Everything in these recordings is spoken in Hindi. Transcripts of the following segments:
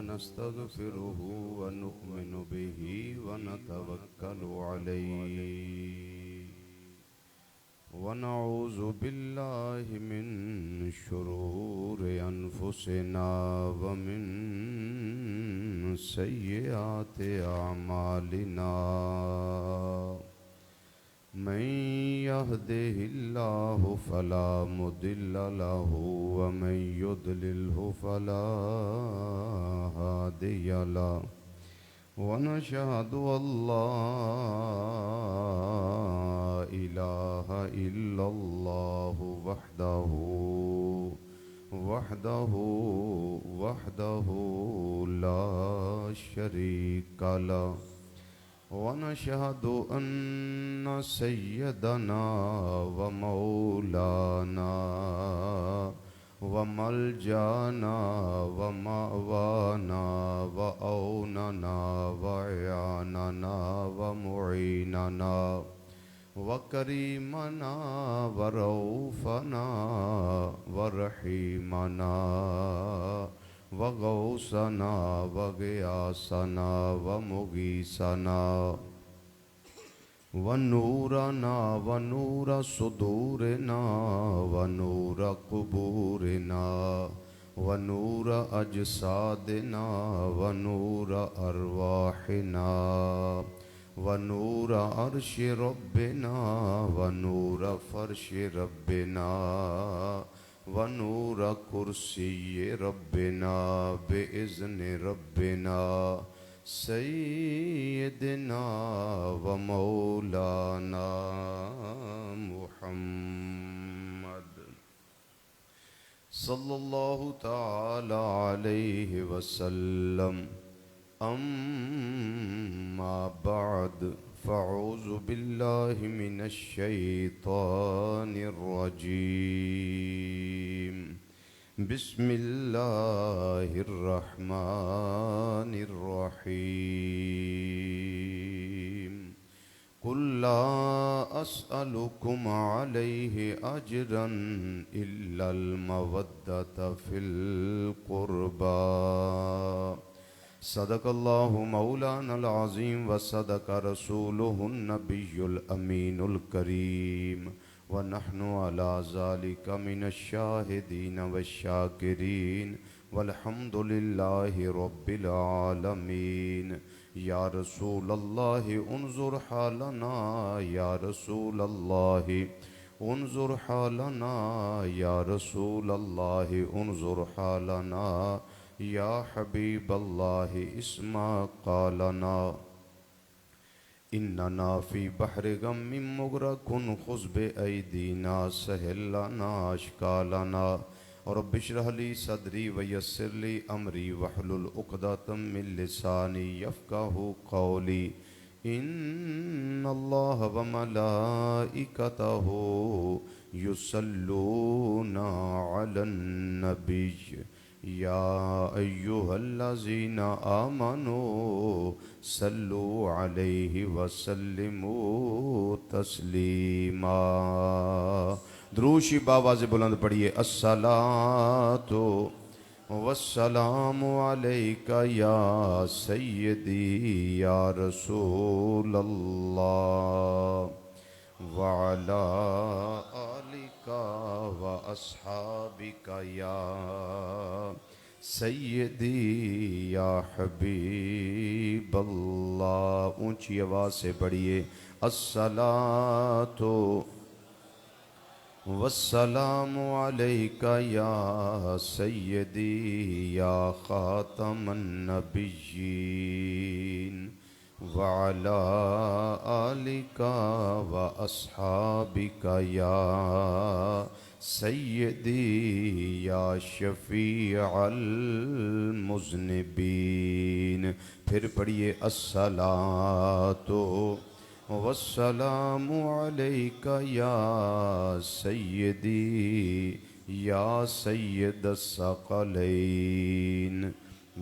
वनस्तगफिरुहु वनुअ्मिनु बिही वनतवक्कलु अलैहि वनऊज़ु बिल्लाहि मिन शुरूरि अनफुसिना व मिन सय्यिआति अमालिना मन यहदिहिल्लाहु फला मुदिल्ल लहु व मन युद्लिल्हु फला हादिय लहु वनशहदु अल्ला इलाहा इल्लल्लाहु वहदहु ला शरीक लहु वनशहदु अन्न सय्यदना व मौलाना व मलजाना व मअवाना व औनना व यानना व मुईनना व करीमना व रऊफना व रहीमना व गौसना व गियासना व मुगीसना व नूरना व नूर सुदूरना व नूर कुबूरना व नूर अजसादना व नूर अरवाहिना व नूर अर्श रब्बिना व नूर फर्श रब्बिना व नूर कुर्सी रब्बिना बिइज़्न रब्बिना सय्यिदना व मौलाना मुहम्मद सल्लल्लाहु ताला अलैहि वसल्लम। अम्मा बाद फ़अऊज़ु बिल्लाहि मिनश शैतानिर रजीम। बिस्मिल्लाहिर रहमानिर रहीम। कुल ला अस्अलुकुम अलैहि अजरन इल्लल मवद्दत फिल क़ुर्बा। सदक़ल्लाहु मौलानल अज़ीम व सदक़ रसूलुहुन नबियुल अमीनुल करीम व नहनु अला ज़ालिका मिनश शाहिदीन व शाकिरीन वल्हम्दुलिल्लाहि रब्बिल आलमीन। या रसूलल्लाहि उन्ज़ुर हालना या रसूलल्लाहि उन्ज़ुर हालना या रसूलल्लाहि उन्ज़ुर हालना या हबीबल्लाहि इस्मा क़ालना। इन्नना फ़ी बहरि गम्मिन मुग़रक़ुन ख़ुज़ बिअयदीना सहिल लना अश्कालना रब्बि इश्रह ली सदरी व यस्सिर ली अमरी वहलुल उक़दतम मिन लिसानी यफ़क़हू क़ौली। इन्नल्लाह व मलाइकतहू युसल्लूना अलन नबिय्य या अय्युहल्लज़ीना आमनू सल्लु अलैहि वसल्लिमू तस्लीमा। द्रूशी बावाज़ बुलंद पढ़िए। अस्सलातु वस्सलामु अलैका या सय्यदी या रसूलल्लाह व अला आलिका व अस्हाबिका या सय्यदी या हबीबल्लाह। ऊंची आवाज़ से पढ़िए। अस्सलातु वस्सलामु अलैका या सय्यदी या ख़ातमन नबिय्यीन व अला आलिका व अस्हाबिका या सय्यदी या शफ़ीअल मुज़निबीन। फिर पढ़िए। अस्सलातु वस्सलामु अलैका या सय्यदी या सय्यदस सकलैन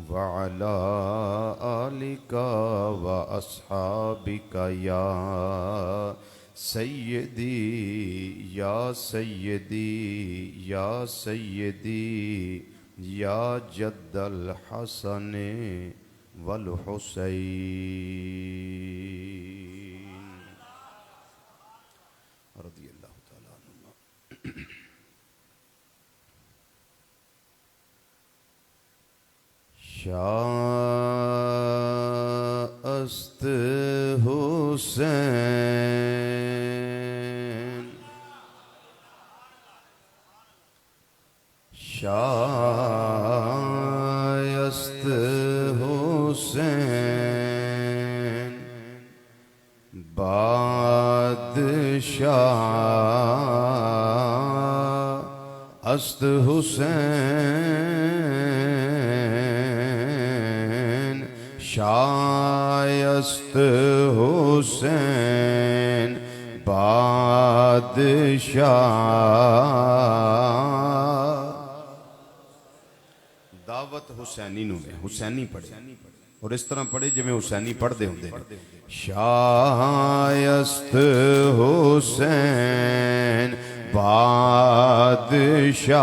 व अला आलिका व अस्हाबिका या सय्यदी या सय्यदी या सय्यदी या जद्दल हसन वल हुसैन रज़ियल्लाहु तआला अन्हुमा। शाअस्त हुसैन शायस्त हुसैन बादशाह अस्त हुसैन शायस्त हुसैन बादशाह। दावत हुसैनी नूं है, हुसैनी पढ़े और इस तरह पढ़े जिवें हुसैनी पढ़ते होंगे। शायस्त हुसैन बादशाह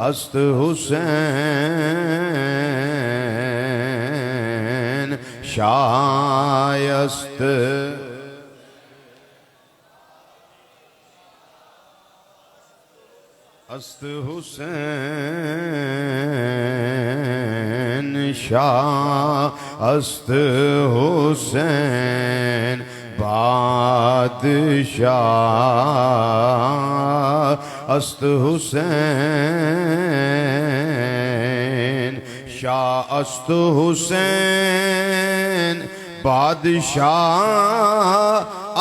अस्त हुसैन शायस्त अस्त हुसैन शाह अस्त हुसैन बादशाह अस्त हुसैन शाह अस्त हुसैन बादशाह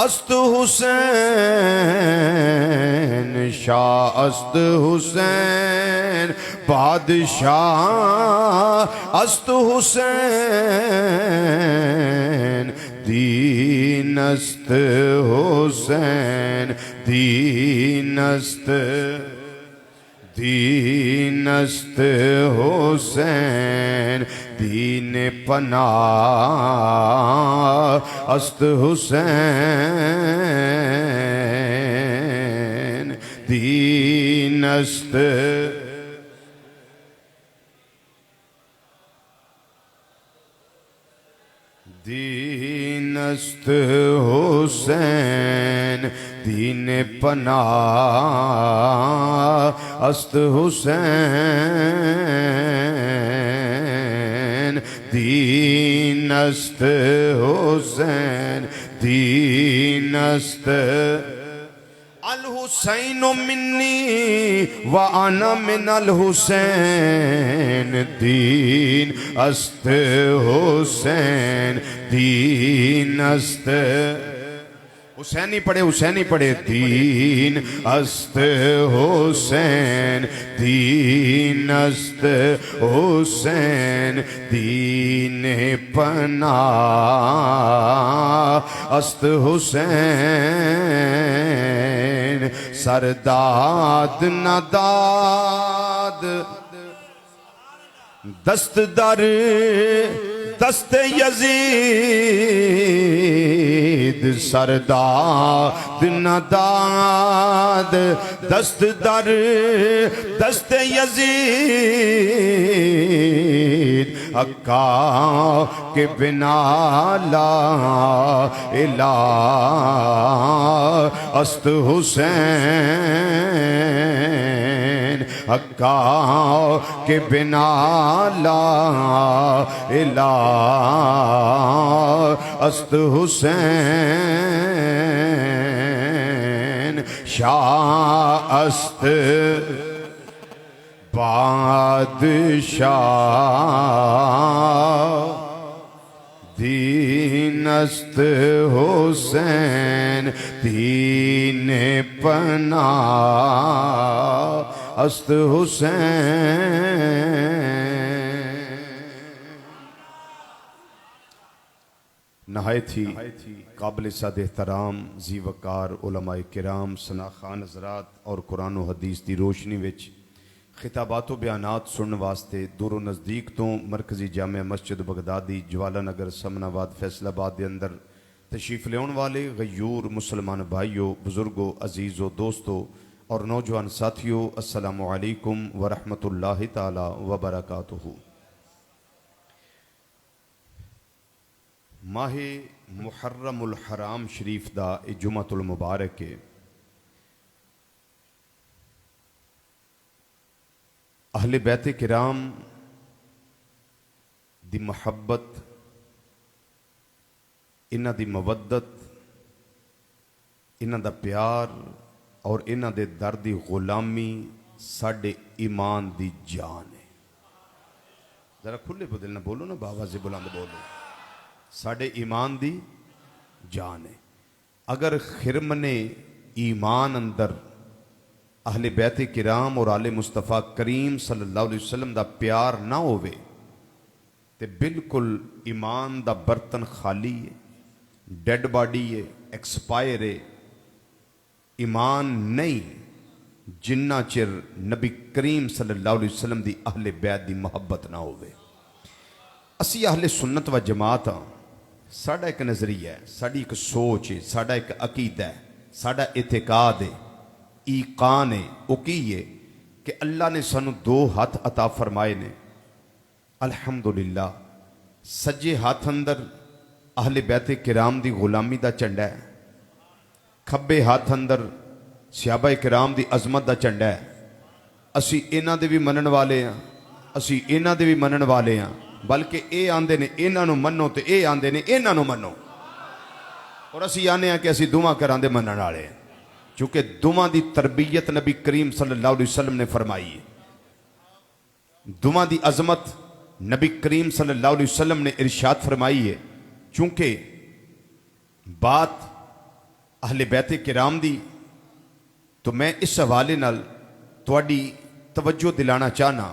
अस्त हुसैन शाह अस्त हुसैन बादशाह अस्त हुसैन दीनस्त हुसैन दीनस्त दीनस्त हुसैन दीन पनाह अस्त हुसैन दीनस्त दीनस्त हुसैन दीन पनाह अस्त हुसैन दीनस्त हुसैन दीनस्त अल हुसैन मिन्नी व अना मिन अल हुसैन दीन अस्त हुसैन दीनस्त हुसैनी पढ़े दीन अस्त हुसैन दीन अस्त हुसैन दीन पनाह अस्त हुसैन सरदाद नदाद दस्त दर दस्त यजीद सरदाद नदाद दस्त दर दस्त यजीद अक्का के बिना ला इलाह अस्त हुसैन अक्का के बिना ला इलाह अस्त हुसैन शाह अस्त बादशाह दीनस्त हुसैन दीन पनाह अस्त हुसैन। नहायत ही काबिल साद एहतराम जी वकार उलमाए किराम सना खान हजरात और कुरान व हदीस की रोशनी विच खिताबात बयानात सुनने वास्ते दूरों नज़दीक तो मरकजी जामिया मस्जिद बगदादी ज्वाला नगर समनाबाद फैसलाबाद के अंदर तशरीफ़ लियाउण वाले गयूर मुसलमान भाइयों बुजुर्गों अजीज़ों दोस्तों और नौजवान साथियों, अस्सलामु अलैकुम वरहमतुल्लाहि ताला वबरकातुहू। माहे मुहर्रमुल हराम शरीफ दा जुमतुल मुबारक है। अहले बैत किराम दी मुहब्बत, इन्हां दी मवद्दत, इन्हां दा प्यार और इन्हां दे दर दी गुलामी साडे ईमान दी जान है। जरा खुले दिल ना बोलो ना, बाबा से बुलंद बोलो। साडे ईमान दी जान है। अगर खिरमने ईमान अंदर अहले बैत किराम और आले मुस्तफ़ा करीम सल्लल्लाहु अलैहि वसल्लम दा प्यार ना होवे ते बिल्कुल ईमान दा बर्तन खाली है, डेड बॉडी है, एक्सपायर है। ईमान नहीं जिन्ना चिर नबी करीम सल्लल्लाहु अलैहि वसल्लम दी अहले बैत दी मोहब्बत ना होवे। असी अहले सुन्नत व जमात हाँ। साडा एक नज़रिया है, साड़ी एक सोच है, साडा एक अकीदा है, साडा इतिकाद है, ईकान है। वो की है कि अल्लाह ने सानू दो हाथ अता फरमाए ने। अल्हम्दुलिल्लाह सज्जे हाथ अंदर अहले बैत किराम दी गुलामी दा झंडा है, खब्बे हाथ अंदर सहाबा किराम दी अजमत दा झंडा है। असी इन्हां दे भी मनन वाले हाँ, असी इन्हां दे भी मनन वाले हाँ। बल्कि ये आंदे ने इन्हां नूं मन्नो ते ये आंदे ने इन्हां नूं मन्नो, और असी आने हैं कि असी दुआ करां दे मनन वाले हैं, क्योंकि दुआ दी तरबियत नबी करीम सल्लल्लाहु अलैहि वसल्लम ने फरमाई है। दुआ दी अजमत नबी करीम सल्लल्लाहु अलैहि वसल्लम ने इरशाद फरमाई है। चूंकि बात अहले बैत किराम दी, तो मैं इस हवाले नाल तुहाडी तवज्जो दिलाना चाहना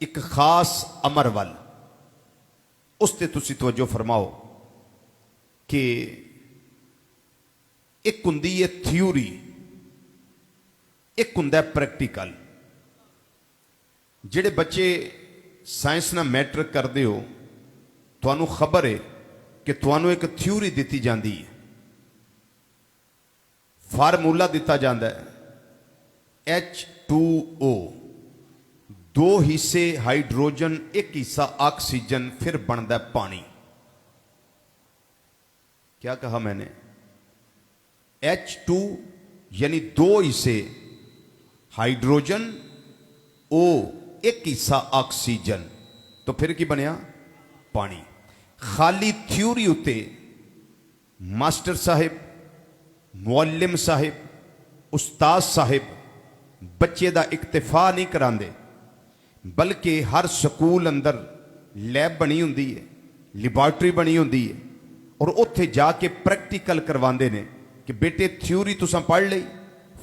एक खास अमर वल। उस ते तुसी तवज्जो फरमाओ कि एक हुंदी है थ्योरी, एक हुंदा है प्रैक्टिकल। जेड़े बच्चे साइंस ना मैट्रिक करते हो, तुहानू खबर है कि तुहानू एक थ्योरी दी जाती है, फार्मूला दिता जाता है H2O, दो हिस्से हाइड्रोजन एक हिस्सा ऑक्सीजन, फिर बनता है पानी। क्या कहा मैंने? H2 यानी दो हिस्से हाइड्रोजन, O एक हिस्सा ऑक्सीजन, तो फिर की बनया? पानी। खाली थ्योरी उत्ते मास्टर साहिब, मुअल्लिम साहिब, उस्ताद साहिब बच्चे दा इक्तिफा नहीं करांदे, बल्कि हर स्कूल अंदर लैब बनी हुंदी है, लैबोरेटरी बनी हुंदी है, और उत्थे जाके प्रैक्टिकल करवांदे ने कि बेटे थ्योरी तुसां पढ़ ली,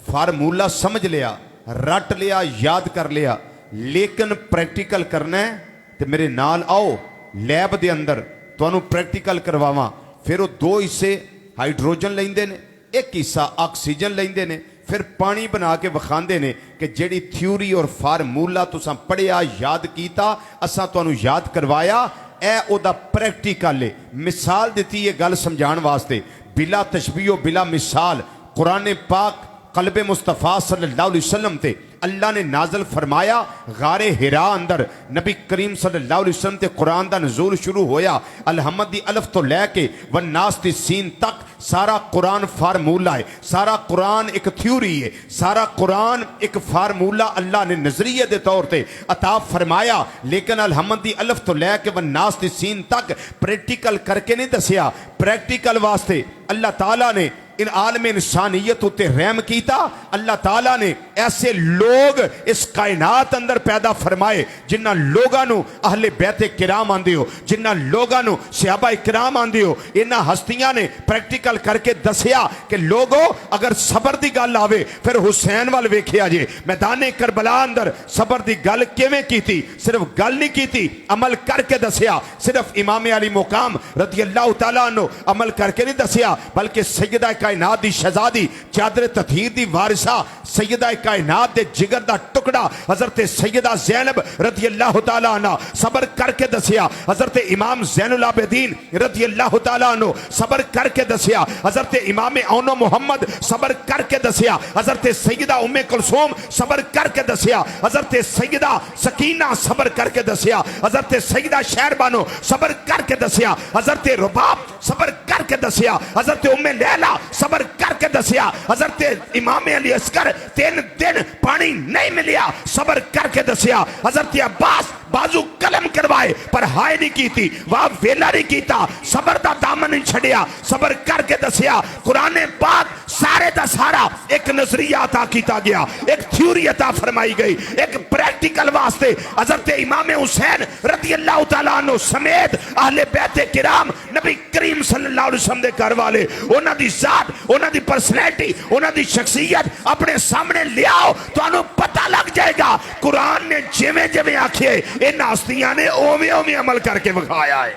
फार्मूला समझ लिया, रट लिया, याद कर लिया, लेकिन प्रैक्टिकल करना है तो मेरे नाल आओ, लैब दे अंदर तुहानू प्रैक्टिकल करवावां। फिर वो दो हिस्से हाइड्रोजन लैंदे ने, एक हिस्सा ऑक्सीजन लैंदे ने, फिर पानी बना के विखांदे ने कि जेड़ी थ्योरी और फार्मूला तुसां पढ़िया, याद कीता, असां तुहानू याद करवाया, ए ओदा प्रैक्टिकल है। मिसाल दी है गल समझाने वास्ते, बिला तशबीह बिला मिसाल कुरान पाक कल्बे मुस्तफ़ा सल्लल्लाहु अलैहि वसल्लम ते अल्लाह ने नाजल फरमाया। गारे हिरा अंदर नबी करीम सल्लल्लाहु अलैहि वसल्लम ते कुरान दा नज़ूल शुरू होया। अलहम्द दी अलफ तो लैके वन्नास दी सीन तक सारा कुरान फार्मूला है, सारा कुरान एक थ्योरी है, सारा कुरान एक फार्मूला अल्लाह ने नजरिए के तौर पर अता फरमाया। लेकिन अलहम्द दी अलफ तो लैके वन्नास दी सीन तक प्रैक्टिकल करके नहीं दसिया। प्रैक्टिकल वास्ते अल्लाह ताला ने इन आलम इंसानियत उत्ते रहम कीता। अल्लाह ताला ने ऐसे लोग इस कायनात अंदर पैदा फरमाए जिन्हां लोगां नू अहले बैत किराम आंदे हो, जिन्हां लोगां नू सहाबा किराम आंदे हो। इन्हां हस्तियां ने प्रैक्टिकल करके दसिया कि लोगो अगर सबर दी गल आवे फिर हुसैन वाल वेखिया जे, मैदाने करबला अंदर सबर दी गल किवें कीती। सिर्फ गल नहीं कीती, अमल करके दसिया। सिर्फ इमाम अली मुकाम रज़ियल्लाहु तआला अन्हु अमल करके नहीं दसिया, बल्कि सैयदा कायनात दी शहजादी चादर तथहीर दी वारिसा सैयदा कायनात दे जिगर दा टुकड़ा हजरत सैयदा ज़ैनब रज़ी अल्लाह तआला अन्हा सबर करके दसिया। हजरत इमाम ज़ैनुल आबिदीन रज़ी अल्लाह तआला अन्हु सबर करके दसिया। हजरत इमाम औनो मुहम्मद सबर करके दसिया। हजरत सैयदा उम्मे कुलसूम सबर करके दसिया। हजरत सैयदा सकीना सबर करके दसिया। हजरत सैयदा शहरबानो सबर करके दसिया। हजरत रुबाब सबर करके दसिया। हजरत उम्मे लैला सबर करके दसिया। हजरत इमाम अली अस्कर 3 दिन पानी नहीं मिलिया सबर करके दसिया। हजरत अब्बास बाजू कलम करवाए पर हाय नहीं की थी, वह वेला नहीं कीता, सबर दा दामन नहीं छड़िया, सबर करके दसिया। कुरान पाक सारे दा सारा एक नजरिया अता किया गया, एक थ्योरी अता फरमाई गई, एक प्रैक्टिकल वास्ते हजरत इमाम हुसैन रज़ी अल्लाह तआला अन्हु समेत अहले बैत किराम नबी करीम सल्लल्लाहु अलैहि वसल्लम दे घर वाले उन्हां दी जात, उन्हां दी पर्सनैलिटी, उन्हां दी शख्सियत अपने सामने ले आओ, तुहानू पता लग जाएगा कुरान ने जिवें जिवें आखे इन हस्तियां ने ओवें ओवें अमल करके विखाया है।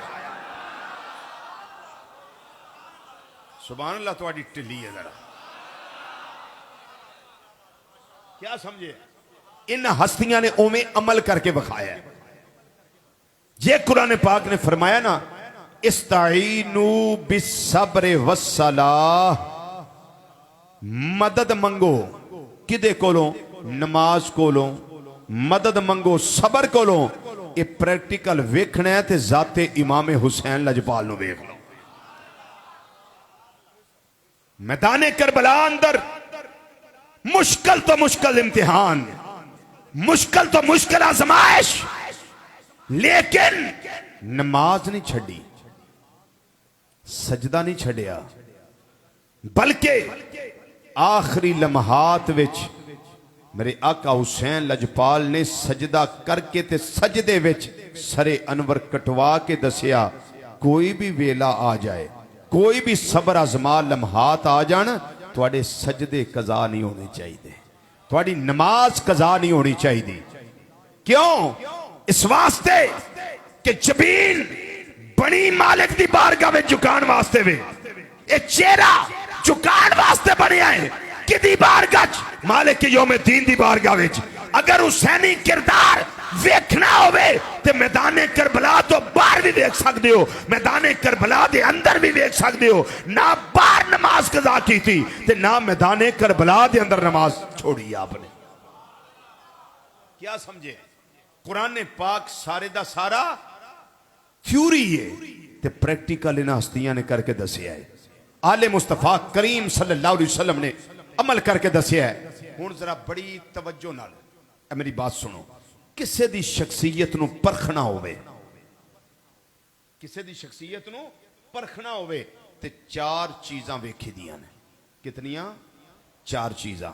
सुभान अल्लाह। तुहाडी टिल्ली है जरा क्या समझे, इन हस्तियां ने ओवें अमल करके विखाया है। जे कुरान पाक ने फरमाया ना इस्ताईनू बिस्सब्र वस्सलाह, मदद मंगो किदे कोलों, नमाज कोलों मदद मंगो, सबर कोलों। ये प्रैक्टिकल वेखना है ते जाते इमाम हुसैन लजपाल नू वेख लो। मैदाने करबला अंदर मुश्किल तो मुश्किल इम्तिहान, मुश्किल तो मुश्किल आजमाइश, लेकिन नमाज नहीं छड़ी, सजदा नहीं छड़िया, बल्कि आखिरी लम्हात विच मेरे आका हुसैन लजपाल ने सजदा करके ते सजदे विच सरे अनवर कटवा के दसिया कोई भी वेला आ जाए, कोई भी सबर आजमा लम्हात आ जान, तुहाडे सजदे कज़ा नहीं होने चाहिए, तुहाडी नमाज कज़ा नहीं होनी चाहिए। क्यों? इस वास्ते कि जबीन बनी मालिक दी बारगाह में झुकान वास्ते वे, ये चेहरा झुकान वास्ते बनया है किदी बारगाह, मालिक यौम दीन दी बारगाह विच। अगर हुसैनी किरदार वेखना होवे ते मैदाने करबला तो बाहर भी वेख सकते हो, मैदाने करबला दे अंदर भी वेख सकते हो। ना बाहर नमाज कज़ा की थी ते ना मैदाने करबला दे अंदर नमाज छोड़ी आपने। क्या समझे? कुरान पाक सारे दा सारा थ्योरी है ते प्रैक्टिकल इन हस्तियां ने करके दसिया है। आले मुस्तफा करीम सल्लल्लाहु अलैहि वसल्लम ने अमल करके दसिया है। हुण जरा बड़ी तवज्जो नाल मेरी बात सुनो। किसे दी शख्सियत नू परखना होवे, किसे दी शख्सियत नू परखना होवे ते 4 चीज़ां वेखी दियां ने। कितनियां? 4 चीज़ां।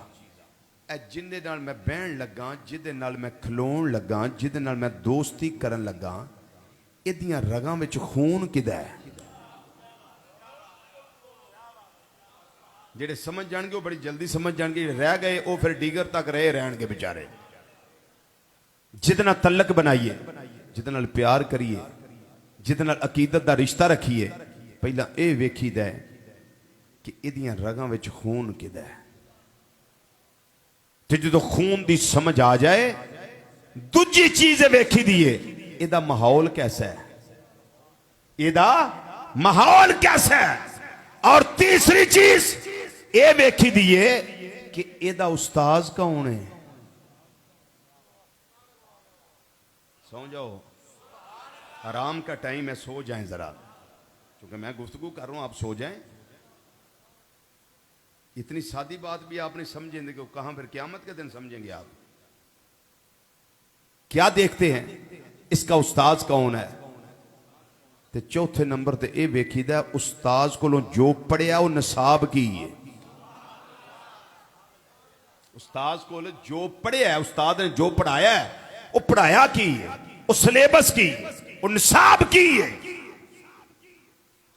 ए जिन्ने नाल मैं बहन लगा, जिदे नाल मैं खलोण लगा, जिदे नाल मैं दोस्ती करन लगा, इहदियां रगां विच खून किदा है? जेडे समझ जाएंगे वो बड़ी जल्दी समझ जाएंगे, रह गए वो फिर डीगर तक रहे रहणगे बेचारे। जिदे नाल तलक बनाइए, जिदे नाल प्यार करिए, जिदे नाल अकीदत दा रिश्ता रखिए, पहला ये वेखीदा है कि इहदियां रगां विच खून किदा है। ते जो खून दी समझ आ जाए, दूजी चीज वेखी दी है इहदा माहौल कैसा है, इहदा माहौल कैसा है। और तीसरी चीज ये वेखी दी है कि एदा उस्ताज कौन है। सो जाओ, आराम का टाइम है, सो जाएं जरा, क्योंकि मैं गुफ्तगू कर रहा हूं, आप सो जाएं। इतनी सादी बात भी आपने समझेंगे कि कहां फिर क़यामत के दिन समझेंगे आप। क्या देखते हैं इसका उस्ताज कौन है। ते चौथे नंबर ते यह वेखीदा उस्ताज कोलों जो पढ़िया वो नसाब की है। उस्ताद को जो पढ़िया है, उस्ताद ने जो पढ़ाया है, वो पढ़ाया की है, वो सिलेबस की, वो निसाब की है।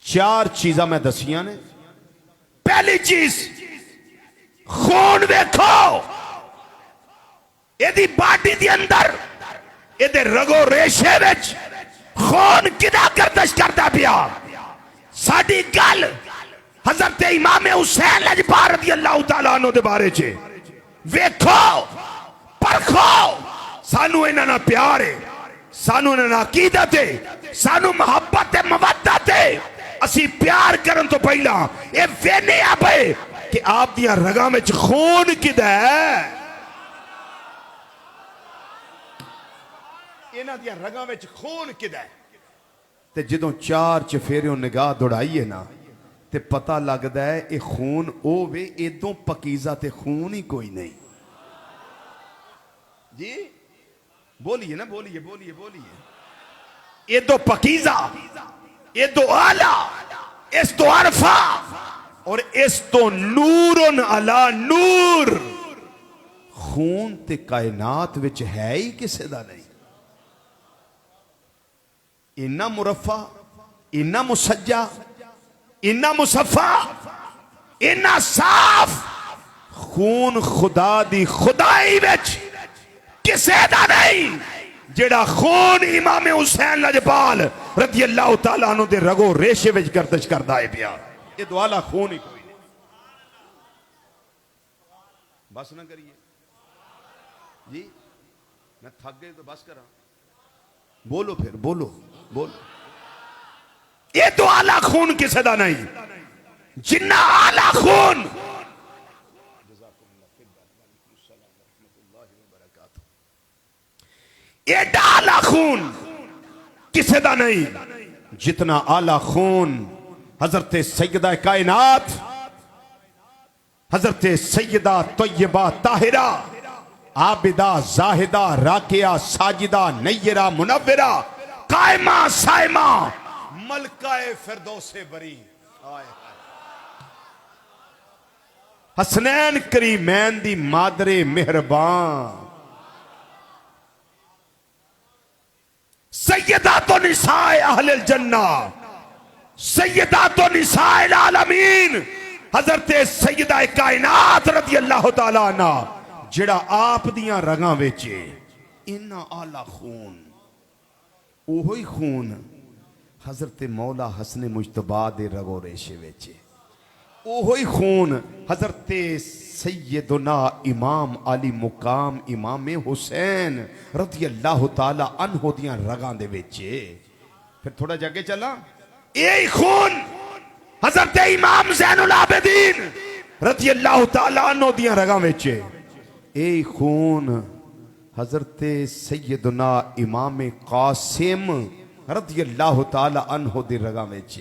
4 चीज़ां मैं दसियां ने। पहली चीज खून वेखो, यदि बाडी दे अंदर ये रगो रेशे विच खून किदा गर्दिश करता पिया। साडी गल हजरत इमाम हुसैन लजपाल रज़ी अल्लाह तआला अन्हु दे बारे च वेखो परखो, सानू इन्हां नाल प्यार है, सानू इन्हां नाल अकीदत है, सानू मोहब्बत है, मवद्दत है। असी प्यार करन तो पहला ये वेने आ पे कि आप दियां रगां विच खून किदा है, इन्हां दियां रगां विच खून किदा है। ते जदों चार चफेरे निगाह दौड़ाई है ना ते पता लगदा है ये खून ओ वे, इदों पकीज़ा ते खून ही कोई नहीं। जी बोलिए ना, बोलिए बोलिए बोलिए। इदों पकीज़ा, इदों आला, इस तो अरफा और इस तो नूरुन अला नूर खून ते कायनात विच है ही किसे दा नहीं। इन्ना मुरफा, इन्ना मुसज्जा, इन्ना मुसफा, इन्ना साफ खून खुदा दी खुदाई विच किसे दा नहीं जेड़ा खून इमाम हुसैन लजपाल रज़ी अल्लाह तआला अन्हु दे रगो रेशे विच गर्दिश करदा है पिया। ये दुआला खून ही कोई नहीं। बस ना करिए जी, मैं थक गई तो बस करा। बोलो फिर, बोलो बोलो। ये तो आला खून किसे दा नहीं, जिन्ना आला खून ये आला खून किसे दा नहीं जितना आला खून हजरत सैयदा कायनात हजरत सैयदा तैयबा ताहिरा आबिदा जाहिदा राकिया साजिदा नय्यरा मुनव्विरा कायमा साइमा मलकाए फिरदौसे बरी हसनैन करीमैन दी मादरे मेहरबान सैयदा तो निसाए अहले जन्ना सैयदा तो निसाए आलमीन हजरत सैयदा कायनात रज़ी अल्लाह तआला अन्हा जेड़ा आप दियां रगां विच इन्ना आला खून ओहो ही खून हजरत मौला हसन मुजतबा दे रगो रेशे विच ओहो ही खून हजरत सैयदना इमाम अली मुकाम इमाम हुसैन रज़ी अल्लाह तआला अन्हु दियां रगां दे विच। फिर थोड़ा जगे चला, यही खून हजरत इमाम ज़ैनुल आबिदीन रज़ी अल्लाह तआला अन्हु दियां रगां विच। यही खून हजरत सैयदना इमाम कासिम रज़ी अल्लाह तआला अन्हु दी रगां विच।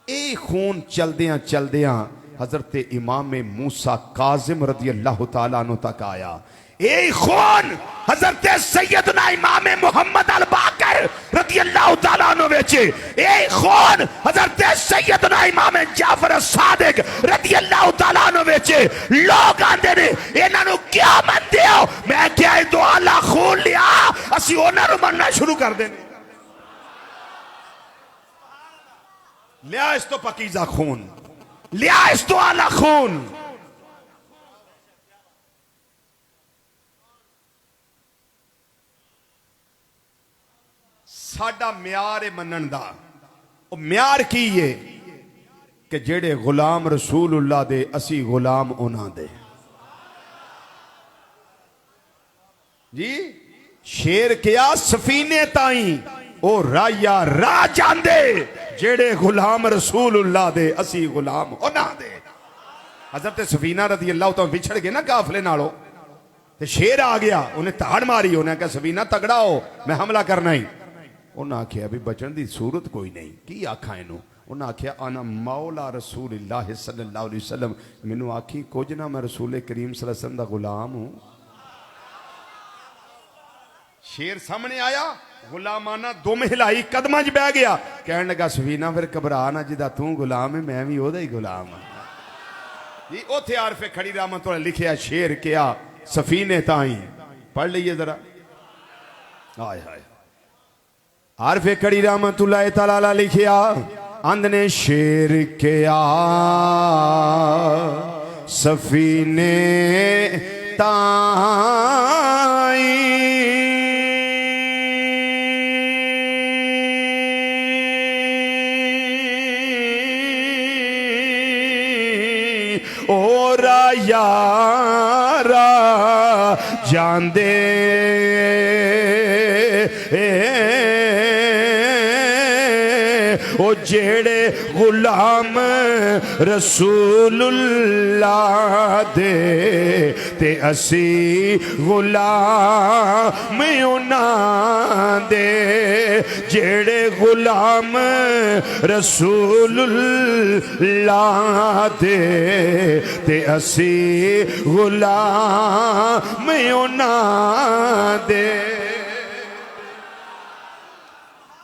यही खून चलदियां चलदियां हजरत इमाम मूसा काजिम रज़ी अल्लाह तआला अन्हु तक आया। यही खून हजरत सैयदना इमाम मुहम्मद अल बाकर रज़ी अल्लाह तआला अन्हु विच। यही खून हजरत सैयदना इमाम जाफर सादिक रज़ी अल्लाह तआला अन्हु विच। लोग आंदे ने इन्हां नूं क्या मनदे हो, मैं क्या दो आला खून लिया असीं उन्हां नूं मनना शुरू कर देने। लिया इस तो पकीज़ा खून, लिया इस तो आला खून। साडा म्यार है मनन दा, ओ म्यार की है कि जेड़े गुलाम रसूलुल्लाह दे असी गुलाम उन्हां दे। जी शेर क्या सफीने ताई ओ राया राह जांदे जेड़े गुलाम रसूलुल्लाह दे असी गुलाम उन्हां दे। हजरत सफीना रज़ी अल्लाह तो विछड़ गए ना काफले नालों ते शेर आ गया, उन्हें ताड़ मारी, उन्हें कहा सफीना तगड़ा हो मैं हमला करना ही। उन्हें आख्या भी बचन की सूरत कोई नहीं, की आखा इनू। उन्हें आख्या आना मौला रसूलिल्लाह सल्लल्लाहु अलैहि वसल्लम, मैनू आखी कुछ ना मैं रसूल करीम सल्लल्लाहु अलैहि वसल्लम दा गुलाम हूं। शेर सामने आया, गुलामाना दुम हिलाई कदमां च बह गया, कहने लगा सफीना फिर घबरा ना, जिदा तू गुलाम है मैं भी ओदा ही गुलाम हाँ जी। उथे आरफे खड़ी रहमत लिखिया शेर क्या सफीने ताई, पढ़ लीजिए जरा। हाय हाय आरफे खड़ी रहमतुल्लाह तआला लिखिया आंदने शेर क्या सफीने ताई यारा जांदे ओ जेड़े गुलाम रसूलुल्लाह दे ते असी गुलाम उन्हां दे जेड़े गुलाम रसूलुल्लाह दे ते असी गुलाम उन्हां दे।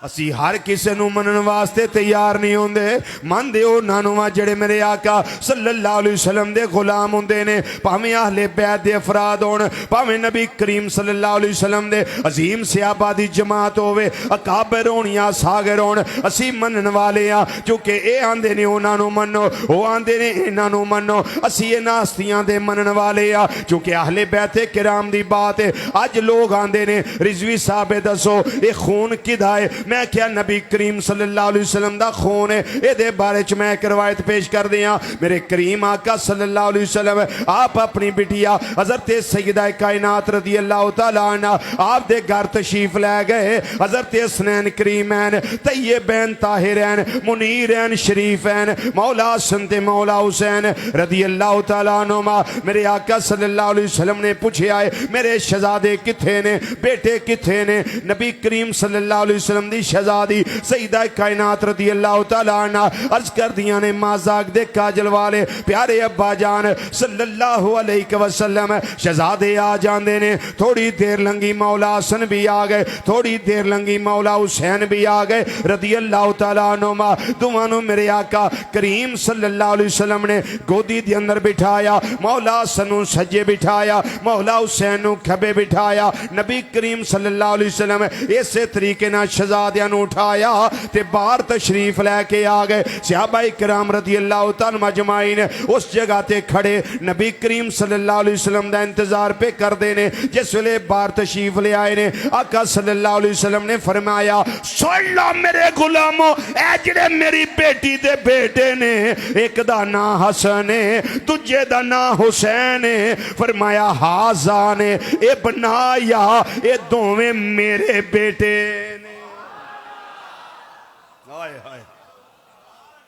असी हर किसी नूं मनन वास्ते तैयार नहीं होंदे, मनदे उन्हां नूं आ जिहड़े मेरे आका सल्लल्लाहु अलैहि वसल्लम दे गुलाम हुंदे ने, भावें अहले बैत दे अफराद होण, भावें नबी करीम सल्लल्लाहु अलैहि वसल्लम दे अजीम सहाबा दी जमात होवे, अकाबर होण या सागर होण, असी मनन वाले आ। क्योंकि ये आंदे ने उन्हां नूं मन्नो, वो आंदे ने इन्हां नूं मन्नो, असी इन्हां हस्तियां दे मनन वाले आ। क्योंकि अहले बैत किराम दी बात है। अज लोग आंदे ने रिजवी साहब दसो ये खून किदा है, मैं क्या नबी करीम सल्लल्लाहु अलैहि वसल्लम दा खून है। ये बारे च मैं एक रवायत पेश कर दिया। मेरे करीम आका सल्लल्लाहु अलैहि वसल्लम आप अपनी बिटिया हजरत सैयदा कायनात रज़ी अल्लाह तआला अन्हा आप दे घर तशरीफ लै गए। हजरत हसनैन करीमैन तैयबैन ताहिरैन मुनीरैन शरीफैन मौला हसन ते मौला हुसैन रज़ी अल्लाह तआला अन्हुमा मेरे आका सल्लल्लाहु अलैहि वसल्लम ने पूछा है मेरे शहजादे किथे ने, बेटे किथे ने। नबी करीम सल्लल्लाहु अलैहि वसल्लम दी शहजादी सईदा कायनात रज़ी अल्लाह तआला अन्हा अर्ज कर दिया ने माजाक दे काजल वाले प्यारे अब्बा जान सल्लल्लाहु अलैहि वसल्लम शहजादे आ जांदे ने। थोड़ी देर लंगी मौला हसन भी आ गए, थोड़ी देर लंगी मौला हुसैन भी आ गए रज़ी अल्लाह तआला अन्हुमा। दोवां नूं मेरे आका करीम सल्लल्लाहु अलैहि वसल्लम ने गोदी दे अंदर बिठाया, मौला हसन नूं सज्जे बिठाया, मौला हुसैन नूं खब्बे बिठाया। नबी करीम सल्लल्लाहु अलैहि वसल्लम इसे तरीके नाल शहजादियां नूं उठाया ते बाहर तशरीफ लैके आ गए। सहाबाए किराम रज़ी अल्लाह तआला मजमाइन उस जगह ते खड़े नबी करीम सल्लल्लाहु अलैहि वसल्लम दा इंतजार पे करदे ने। जिस वेले बाहर तशरीफ ले आए ने आका सल्लल्लाहु अलैहि वसल्लम ने फरमाया सुन लो मेरे गुलामो ए जिहड़े मेरी बेटी दे बेटे ने, एक दा नां हसन है, दूजे दा नां हुसैन है। फरमाया हाजा ने ए बनाया ये दोवें मेरे बेटे ने।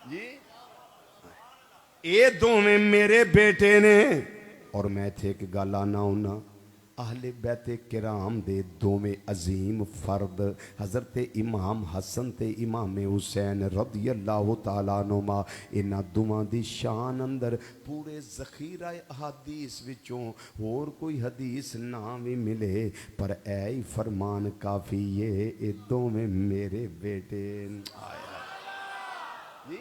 जी ये दोवें मेरे बेटे ने। और मैं थे एक गल आना होना अहले बैते किराम दे दोवें अजीम फर्द हजरत इमाम हसन ते इमाम हुसैन रज़ी अल्लाह तआला अन्हुमा इन्हां दोवां दी शान अंदर पूरे ज़खीरा अहादीस विचों होर कोई हदीस ना भी मिले पर ऐ ही फरमान काफ़ी है ये दोवें मेरे बेटे। जी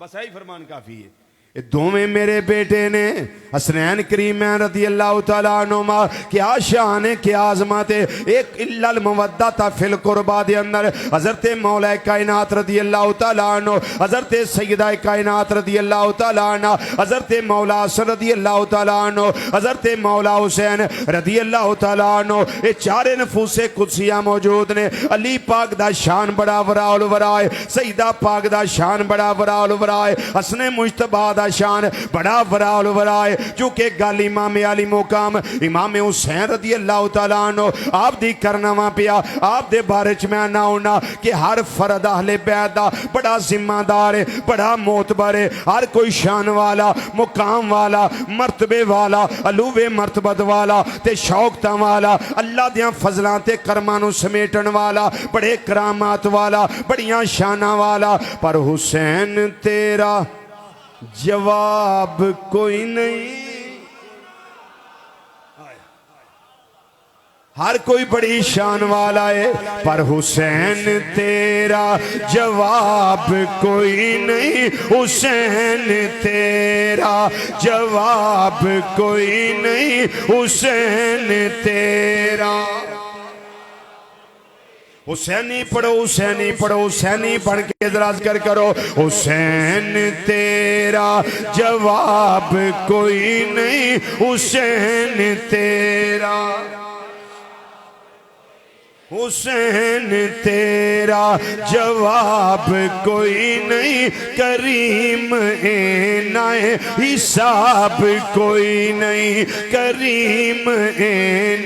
बस यही फरमान काफी है। ये दोवें मेरे बेटे ने। हसनैन करीमैन रज़ी अल्लाह तआला अन्हुमा क्या शान है, क्या अज़मत है। एक इल्लल मवद्दत फिल कुर्बा दे अंदर हज़रत मौला कायनात रज़ी अल्लाह तआला अन्हु, हज़रत सैयदा कायनात रज़ी अल्लाह तआला अन्हा, हज़रत मौला हसन रज़ी अल्लाह तआला अन्हु, हज़रत मौला हुसैन रज़ी अल्लाह तआला अन्हु, ये चारे नफूसे कुदसिया मौजूद ने। अली पाक दा शान बड़ा वराउल वराए, सईदा पाक दा शान बड़ा वराउल वराए, हसन मुज्तबा शान बड़ा वराउल वराए। चूंकि गल इमाम अली मुकाम इमाम हुसैन रज़ी अल्लाह तआला अन्हु आप दी करना वा पिया। आप दे बारे च मैं ना होना कि हर फर्द अहले बैत दा बड़ा जिम्मेदार है, बड़ा मोतबर है। हर कोई शान वाला, मुकाम वाला, मर्तबे वाला, अलूवे मर्तबत वाला ते शौकता वाला, अल्लाह दियां फजलां ते करमां नूं समेटन वाला, बड़े करामात वाला, बड़ियां शाना वाला। पर हुसैन तेरा जवाब कोई नहीं। हर कोई बड़ी शान वाला है पर हुसैन तेरा जवाब कोई नहीं। हुसैन तेरा जवाब कोई नहीं। हुसैन तेरा हुसैनी पढ़ो, हुसैनी पढ़ो, हुसैनी पढ़ के इदराज कर करो। हुसैन तेरा जवाब कोई नहीं। हुसैन तेरा हुसैन तेरा जवाब कोई नहीं, करीम नाए हिसाब कोई नहीं, करीम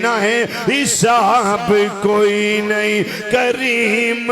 नाए हिसाब कोई नहीं, करीम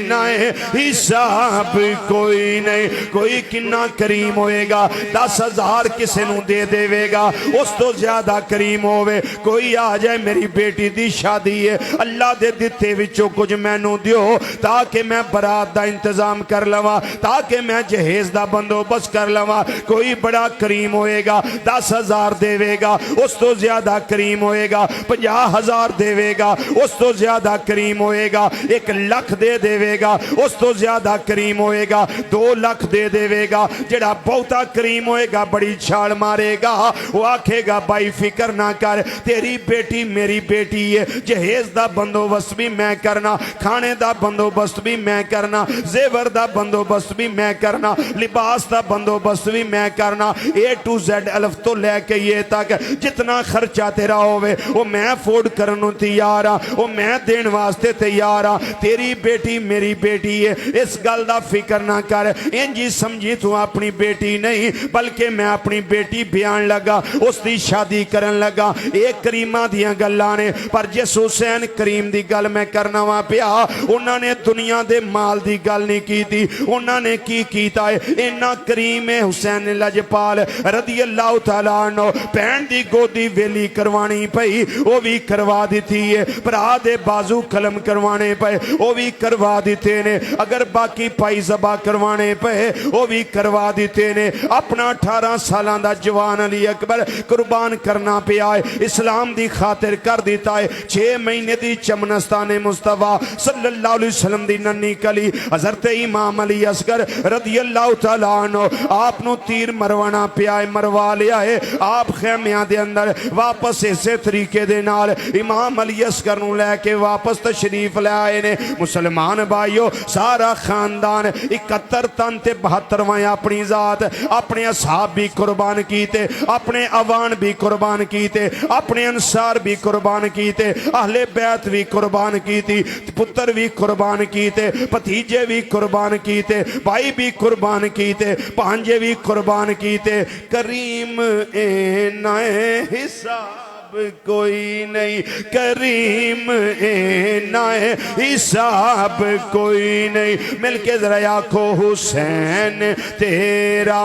नाए हिसाब कोई नहीं। कोई किन्ना करीम होएगा, 10,000 किसी नू दे देवेगा, उस तो ज्यादा करीम होवे। कोई आ जाए मेरी बेटी दी शादी है, अल्लाह दे दिते विचों कुछ मैनू दियो ताकि मैं बरात दा इंतजाम कर लवां, ताकि मैं जहेज दा बंदोबस्त कर लवां। कोई बड़ा करीम होएगा, 10,000 देवेगा, उस तो ज्यादा करीम होएगा। 50,000 देवेगा, उस तो ज्यादा करीम होएगा। 1 लाख दे देवेगा, उस तो ज्यादा करीम होएगा। 2 लाख दे देवेगा। जेड़ा बहुता करीम होएगा बड़ी छाल मारेगा, वो आखेगा भाई फिक्र ना कर, तेरी बेटी मेरी बेटी है, जहेज दा बंदोबस्त भी मैं करना, खाने दा बंदोबस्त भी मैं करना, जेवर दा बंदोबस्त भी मैं करना, लिबास दा बंदोबस्त भी मैं करना। A to Z अल्फ तो लैके ये तक जितना खर्चा तेरा होवे वो मैं अफोर्ड करन नूं तैयार हाँ, वो मैं देन वास्ते तैयार हाँ। तेरी बेटी मेरी बेटी है, इस गल दा फिक्र ना कर। इंजी समझी तू अपनी बेटी नहीं, बल्कि मैं अपनी बेटी ब्यान लगा, उसकी शादी करन लगा। एक करीमा दियां गल्लां ने, पर जिस हुसैन करीम दी गल मैं करना वा पिया, उन्होंने दुनिया दे माल दी गल नहीं की थी। उन्होंने की कीता है, इन्ना करीम है हुसैन लजपाल रदी अल्लाह तआला अन्हु। भैन दी गोदी वेली करवानी पई, वो भी करवा दी है। भरा दे बाजू कलम करवाने पे, वो भी करवा दिते ने। अगर बाकी पाई जबा करवाने पे, वो भी करवा दिते ने। अपना 18 साल दा जवान अली अकबर कुर्बान करना पिया है, इस्लाम दी खातिर कर दिता है। 6 महीने दी चमनस्ताने मुस्तफा सल्लल्लाहु अलैहि वसल्लम दी नन्नी कली हजरत इमाम अली असगर रदी अल्लाह तआला अन्हु आप नु तीर मरवाना पिया है, मरवा लिया है। आप खैमियां दे अंदर वापस इसे तरीके दे नाल इमाम अली असगर नु लेके वापस तशरीफ ले आए ने। मुसलमान भाइयों, सारा खानदान 71 तन ते 72वां अपनी जात, अपने असहाब भी कुर्बान कीते, अपने अवान भी कुर्बान कीते, अपने अंसार भी कुर्बान कीते, अहले बैत भी कुर्बान कीती, पुत्र भी कुर्बान कीते, भतीजे भी कुर्बान कीते, भाई भी कुर्बान कीते, भांजे भी कुर्बान कीते। करीम ए नाए हिसाब कोई नहीं, करीम ए नाए हिसाब कोई नहीं। मिलके जरा आखो हुसैन तेरा,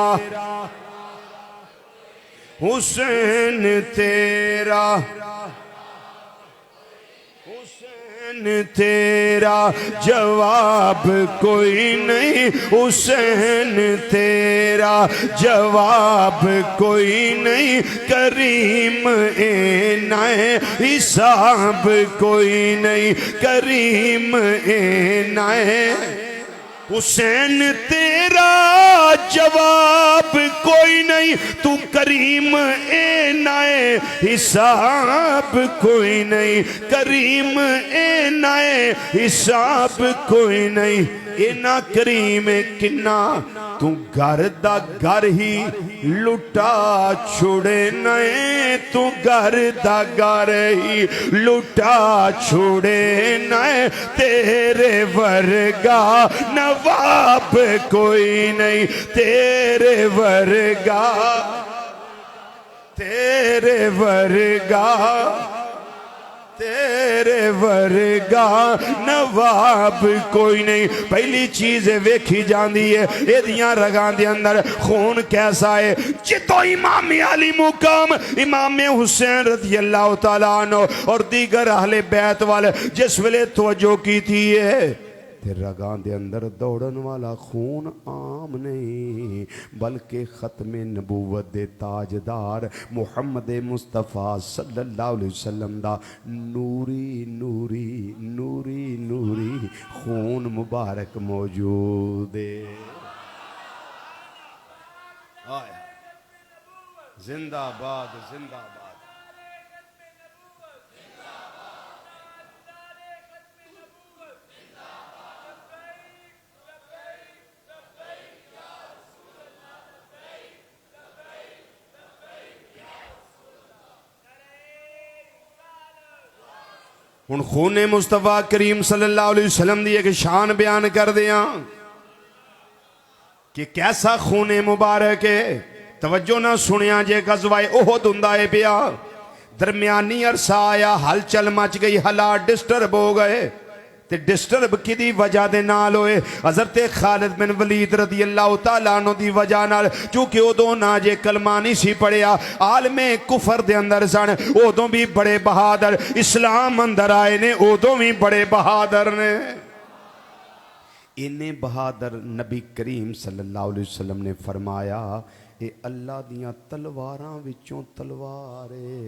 हुसैन तेरा, हुसैन तेरा जवाब कोई नहीं, हुसैन तेरा जवाब कोई नहीं, करीम ए नाए हिसाब कोई नहीं, करीम ए नाए। हुसैन तेरा जवाब कोई नहीं, तू करीम ए नाए हिसाब कोई नहीं, करीम ए नाए हिसाब कोई नहीं। इना करीम किन्ना तू घर दा घर ही लुटा छुड़े नए, तू घर दा घर ही लुटा छुड़े नए। तेरे वर्गा नवाब कोई नहीं, तेरे वर्गा, तेरे वर्गा, तेरे वर्गा नवाब कोई नहीं। पहली चीज वेखी जाती है एदियां रगां दे अंदर खून कैसा है। जितो इमाम अली मुकाम इमाम हुसैन रज़ी अल्लाह तआला अन्हु और दीगर अहले बैत वाले जिस वेले तवज्जो की थी है, रगां दे अंदर दौड़न वाला खून आम नहीं, बल्कि खत्मे नबूवत दे ताजदार मुहम्मद मुस्तफा सल्लल्लाहु अलैहि वसल्लम दा नूरी नूरी नूरी नूरी खून मुबारक मौजूद है। जिंदाबाद जिंदाबाद। हुण खूने मुस्तफा करीम सल्लल्लाहु अलैहि वसल्लम दी एक शान बयान कर दियां कि कैसा खूने मुबारक है। तवज्जो ना सुनिया जे गज़वाए उहद हुंदा है पिया, दरमियानी अरसा आया, हलचल मच गई, हालात डिस्टर्ब हो गए। ते डिस्टर्ब किदी वजह दे नाल होए? हज़रत खालिद बिन वलीद रज़ी अल्लाह तआला अन्हु दी वजह नाल, क्योंकि उदों ना जे कलमा नहीं सी पढ़िया, आलमे कुफर दे अंदर सन, उदों भी बड़े बहादुर, इस्लाम अंदर आए ने उदों भी बड़े बहादुर ने। इन्ने बहादुर नबी करीम सल्लल्लाहु अलैहि वसल्लम ने फरमाया, ये अल्लाह दियां तलवारां विचों तलवार है।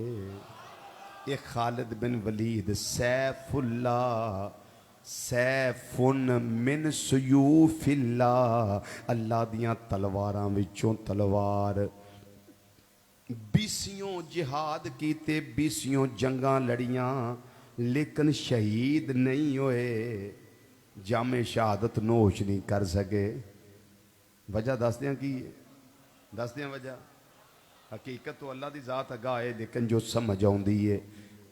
ये खालिद बिन वलीद सैफुल्ला, सैफुन मिन सुयूफिल्ला, अल्लाह दियां तलवारां विचों तलवार। बीसियों जिहाद कीते, बीसियों जंगां लड़ियां, लेकिन शहीद नहीं होए, जामे शहादत नोश नहीं कर सके। वजह दस दें की दस दें वजह? हकीकत तो अल्लाह की जात अगा है, लेकिन जो समझ आउंदी है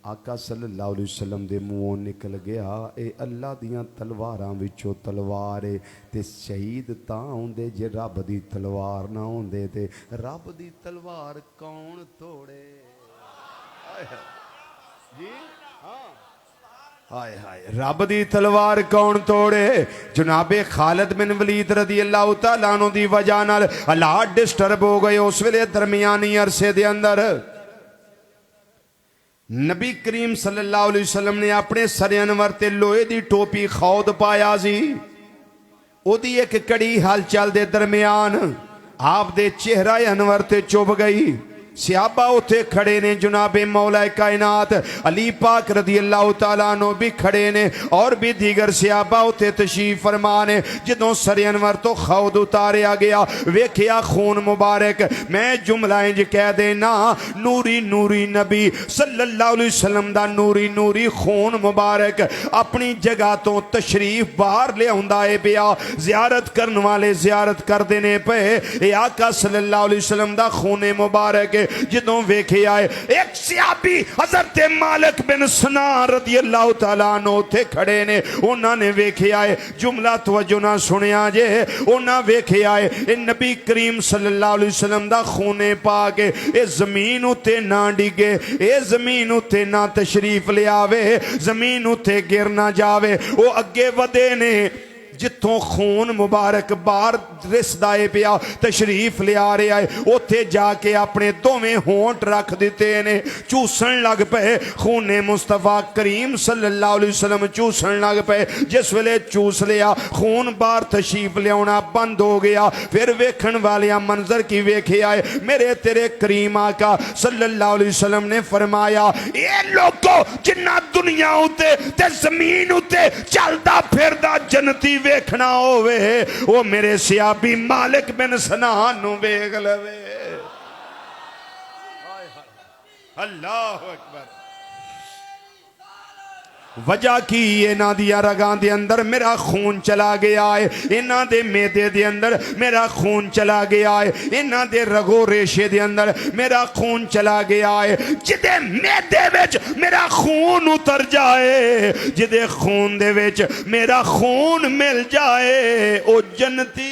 आका सल्लल्लाहु अलैहि वसल्लम दे मुंहों निकल गया, ए अल्लाह दियां तलवारां विचों तलवार है। ते शहीद तां होंदे जे रब दी तलवार ना होंदे, ते रब दी तलवार कौन तोड़े? जी हाँ, हाय हाय, रब दी तलवार कौन तोड़े? जनाबे खालिद बिन वलीद रज़ी अल्लाह तआला अन्हु दी वजह नाल हालात डिस्टर्ब हो गए। उस वेले दरमियानी अरसे दे अंदर नबी करीम सल्लल्लाहु अलैहि वसल्लम ने अपने सर अनवर ते लोहे दी टोपी खौद पाया सी। ओदी एक कड़ी हलचल दे दरमियान आप दे चेहरा अनवर ते चुभ गई। सियाबा उथे खड़े ने, जनाबे मौला कायनात अली पाक रज़ी अल्लाह तआला अन्हु भी खड़े ने, और भी दीगर सियाबा उथे तशरीफ फरमा ने। जदों सर अनवर तो खौद उतारिया गया, वेखिया खून मुबारक। मैं जुमला इंज कह देना, नूरी नूरी नबी सल्लल्लाहु अलैहि वसल्लम दा नूरी नूरी खून मुबारक अपनी जगह तो तशरीफ बाहर लियाउंदा है पिया। जियारत करने वाले जियारत करदे ने पे, ए आका सल्लल्लाहु अलैहि वसल्लम दा खून मुबारक जदों वेखे आए। एक सियाबी हज़रत मालिक बिन सनान रज़ी अल्लाह तआला अन्हु उथे खड़े ने, उन्होंने वेखे आए, जुमला तवज्जो ना सुनिया जे, उन्होंने वेखे आए ए नबी करीम सल्लल्लाहु अलैहि वसल्लम दा खूने पा के ए जमीन उते ना डिगे, ए जमीन उते ना तशरीफ ले आवे, जमीन उते गिर ना जावे। वो अगे वधे ने, जिथों खून मुबारक बाहर रिसदा है पिया, तशरीफ लिया रहा है, उत्थे जाके अपने दोवें होंठ रख दिते ने, चूसन लग पे। खूने मुस्तफा करीम सल्लल्लाहु अलैहि वसल्लम चूसन लग पे। जिस वेले चूस लिया, खून बाहर तशरीफ लियाना बंद हो गया। फिर वेखण वाले मंजर की वेखे आए, मेरे तेरे करीम आका सल्लल्लाहु अलैहि वसल्लम ने फरमाया, ये लोगों जिन्ना दुनिया उते ते जमीन उते चलदा फिरदा जन्नती वेखना होवे, वो मेरे सियाबी मालिक बिन सनान नू वेख लवे। अल्लाह अकबर। वजह की इन्हां दियां रगां दे अंदर मेरा खून चला गया है, इन्हां दे मेदे दे अंदर मेरा खून चला गया है, इन्हां दे रगो रेशे दे अंदर मेरा खून चला गया है। जिदे मेदे विच मेरा खून उतर जाए, जिदे खून दे विच मेरा खून मिल जाए, ओ जन्नती।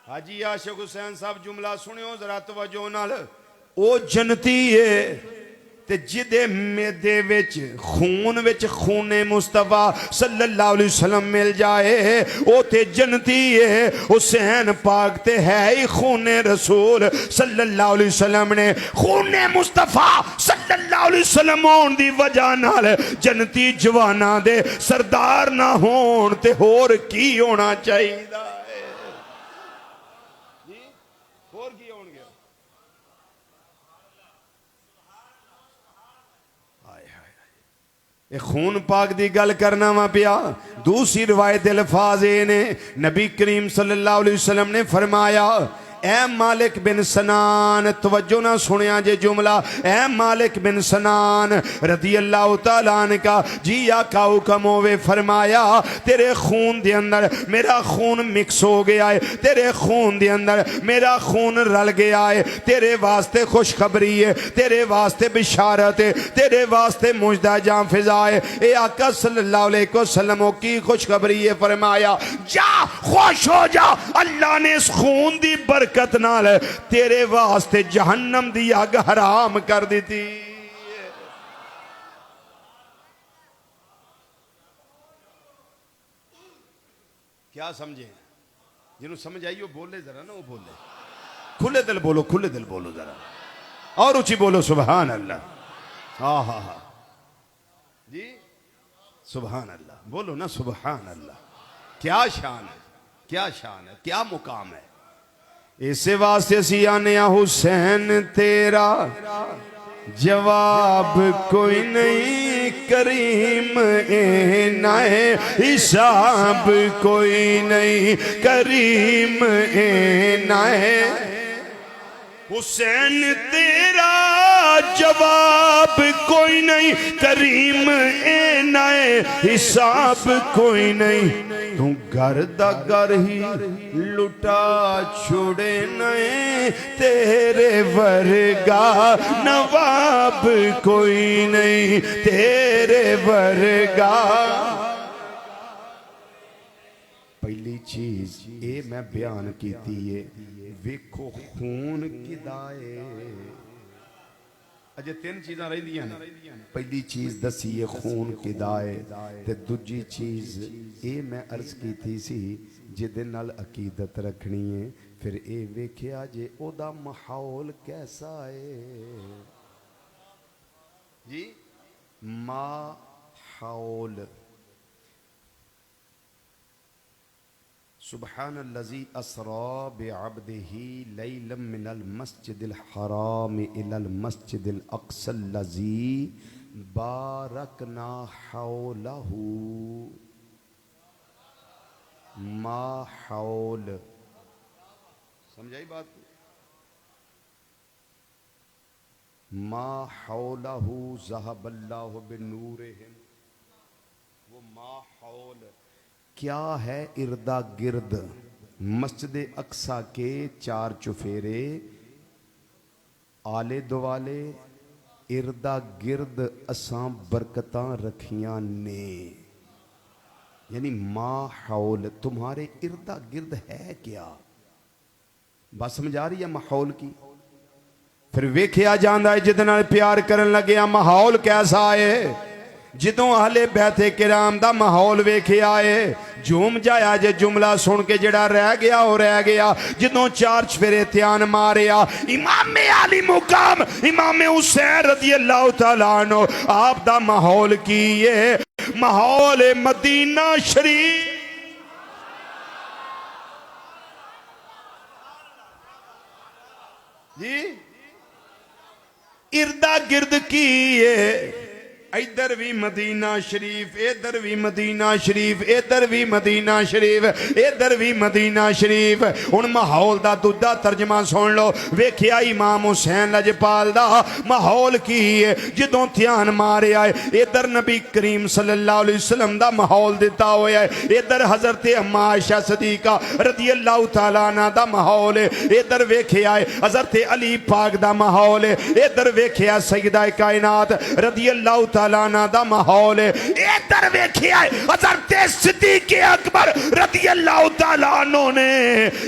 हाजी आशिक हुसैन साहब जुमला सुनियो जरा तवज्जो नाल, ओ जन्नती है। ते जिदे मेदे विच खून विच खूने मुस्तफा सल्लल्लाहु अलैहि वसल्लम मिल जाए, ओ ते जन्नती है। हुसैन पाक ते है ही खूने रसूल सल्लल्लाहु अलैहि वसल्लम ने, खूने मुस्तफा सल्लल्लाहु अलैहि वसल्लम होने दी वजह नाल जन्नती जवाना दे सरदार ना होण ते होर की होना चाहिए? खून पाक दी गल करना वा पिया। दूसरी रिवायत अल्फाज ने, नबी करीम सल्लल्लाहु अलैहि वसल्लम ने फरमाया, ए मालिक बिन सनान, तवज्जो ना सुनिया जे जुमला, ए मालिक बिन सनान रदी अल्लाह तआला अन्हु का जी आका हुक्म होवे, फरमाया तेरे खून दे अंदर मेरा खून मिक्स हो गया है, तेरे खून दे अंदर मेरा खून रल गया है, तेरे वास्ते खुशखबरी है, तेरे वास्ते बिशारत है, तेरे वास्ते मुजदा जां फिजा है। ए आका सल्लल्लाहु अलैहि वसल्लम की खुशखबरी है, फरमाया जा खुश हो जा, अल्लाह ने इस खून दी बरकत नाल तेरे वास्ते जहन्नम दी अग हराम कर दी थी। क्या समझे? जिन्हों समझ आई वो बोले जरा ना, वो बोले खुले दिल बोलो, खुले दिल बोलो जरा, और ऊंची बोलो सुभान अल्लाह। हाँ हाँ हाँ जी सुभान अल्लाह, बोलो ना सुभान अल्लाह। क्या शान है, क्या शान है, क्या मुकाम है। इसे वास्ते असी आने हुसैन तेरा जवाब कोई नहीं, करीम ए नाए हिसाब कोई नहीं, करीम ए नाए हुसैन तेरा जवाब कोई नहीं, करीम ए नाए हिसाब कोई नहीं, तू घर दा घर ही लुटा छोड़े नए, तेरे वर्गा नवाब कोई नहीं, तेरे वर्गा। पहली चीज ये मैं बयान की है, वेखो खून किदाए, अजे तीन चीज़ां रहिंदियां ने। पहली चीज दसी है खून किदाए, ते दूजी चीज ये मैं अर्ज की थी सी जिदे नाल अकीदत रखनी है, फिर ये वेख्या जे ओदा माहौल कैसा है जी। माहौल सुब्हानल्लज़ी अस्रा बिअब्दिही लैलन मिनल मस्जिदिल हराम इलल मस्जिदिल अक़सल्लज़ी बारकना हौलहू। माहौल समझाई बात? माहौलहू ज़हबल्लाहु बिनूरिहिम, वो माहौल क्या है? इर्दा गिर्द मस्जिद अक्सा के चार चुफेरे आले दुआले इर्दा गिर्द असां बरकतां रखियां ने। यानी माहौल तुम्हारे इर्दा गिर्द है क्या? बात समझ आ रही है माहौल की? फिर वेख्या जांदा है जिदे नाल प्यार करन लगे माहौल कैसा है। जिदों अहले बैते किराम दा माहौल वेख्या है, झूम जाया जे जुमला सुन के, जड़ा रह गया वो रह गया। जिदों चार चफेरे त्यान मारिया इमामे आली मुकाम इमामे हुसैन रज़ी अल्लाह तआला अन्हु, आप दा माहौल की है? माहौल मदीना शरीफ। जी इर्दा गिर्द की है, इधर भी मदीना शरीफ, इधर भी मदीना शरीफ, इधर भी मदीना शरीफ, इधर भी मदीना शरीफ। हुण माहौल दा दूजा तर्जमा सुन लो। वेख्या इमाम हुसैन लजपाल दा माहौल की है, जदों ध्यान मारिया है इधर नबी करीम सल्लल्लाहु अलैहि वसल्लम दा माहौल दिता होया है, इधर हजरत अम्मा आयशा सदीका रज़ी अल्लाह तआला अन्हा दा माहौल है, इधर वेख्या है हजरत अली पाक दा माहौल है, इधर वेख्या सैयदा कायनात रज़ी अल्लाह दा माहौल है, इधर वेखिया हज़रत सिद्दीक़ अकबर रज़ी अल्लाह तआला अन्हु ने,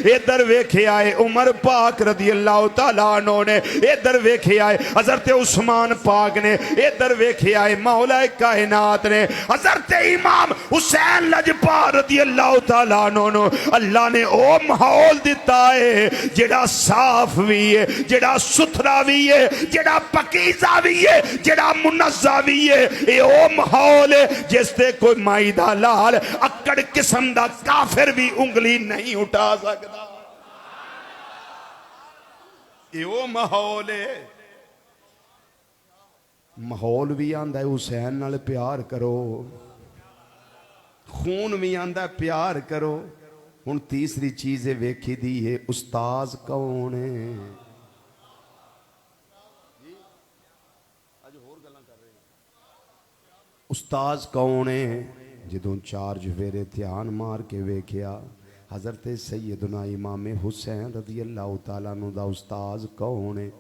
इधर वेखिया उमर पाक रज़ी अल्लाह तआला अन्हु ने, इधर वेखिया हज़रत उस्मान पाक ने, इधर वेखिया मौला कायनात ने हज़रत इमाम हुसैन लजपाल रज़ी अल्लाह तआला अन्हु। अल्लाह ने ओ माहौल दिता है जेड़ा साफ भी है, जेड़ा सुथरा भी है, जेड़ा पकीज़ा भी है, जेड़ा मुनज़्ज़ा भी है। ये ओ माहौल है जिससे कोई माई दा लाल अक्कड़ किस्म दा काफिर भी उंगली नहीं उठा सकता। ये ओ माहौल है। माहौल भी आंदा है हुसैन नाल प्यार करो, खून भी आंदा प्यार करो, हुण तीसरी चीज़ वेखी दी है, उस्ताज कौन है? उस्ताज कौन है? जदों चार चफेरे ध्यान मार के वेख्या हज़रत सैयदना इमाम हुसैन रज़ी अल्लाह तआला अन्हु दा उस्ताज कौन है?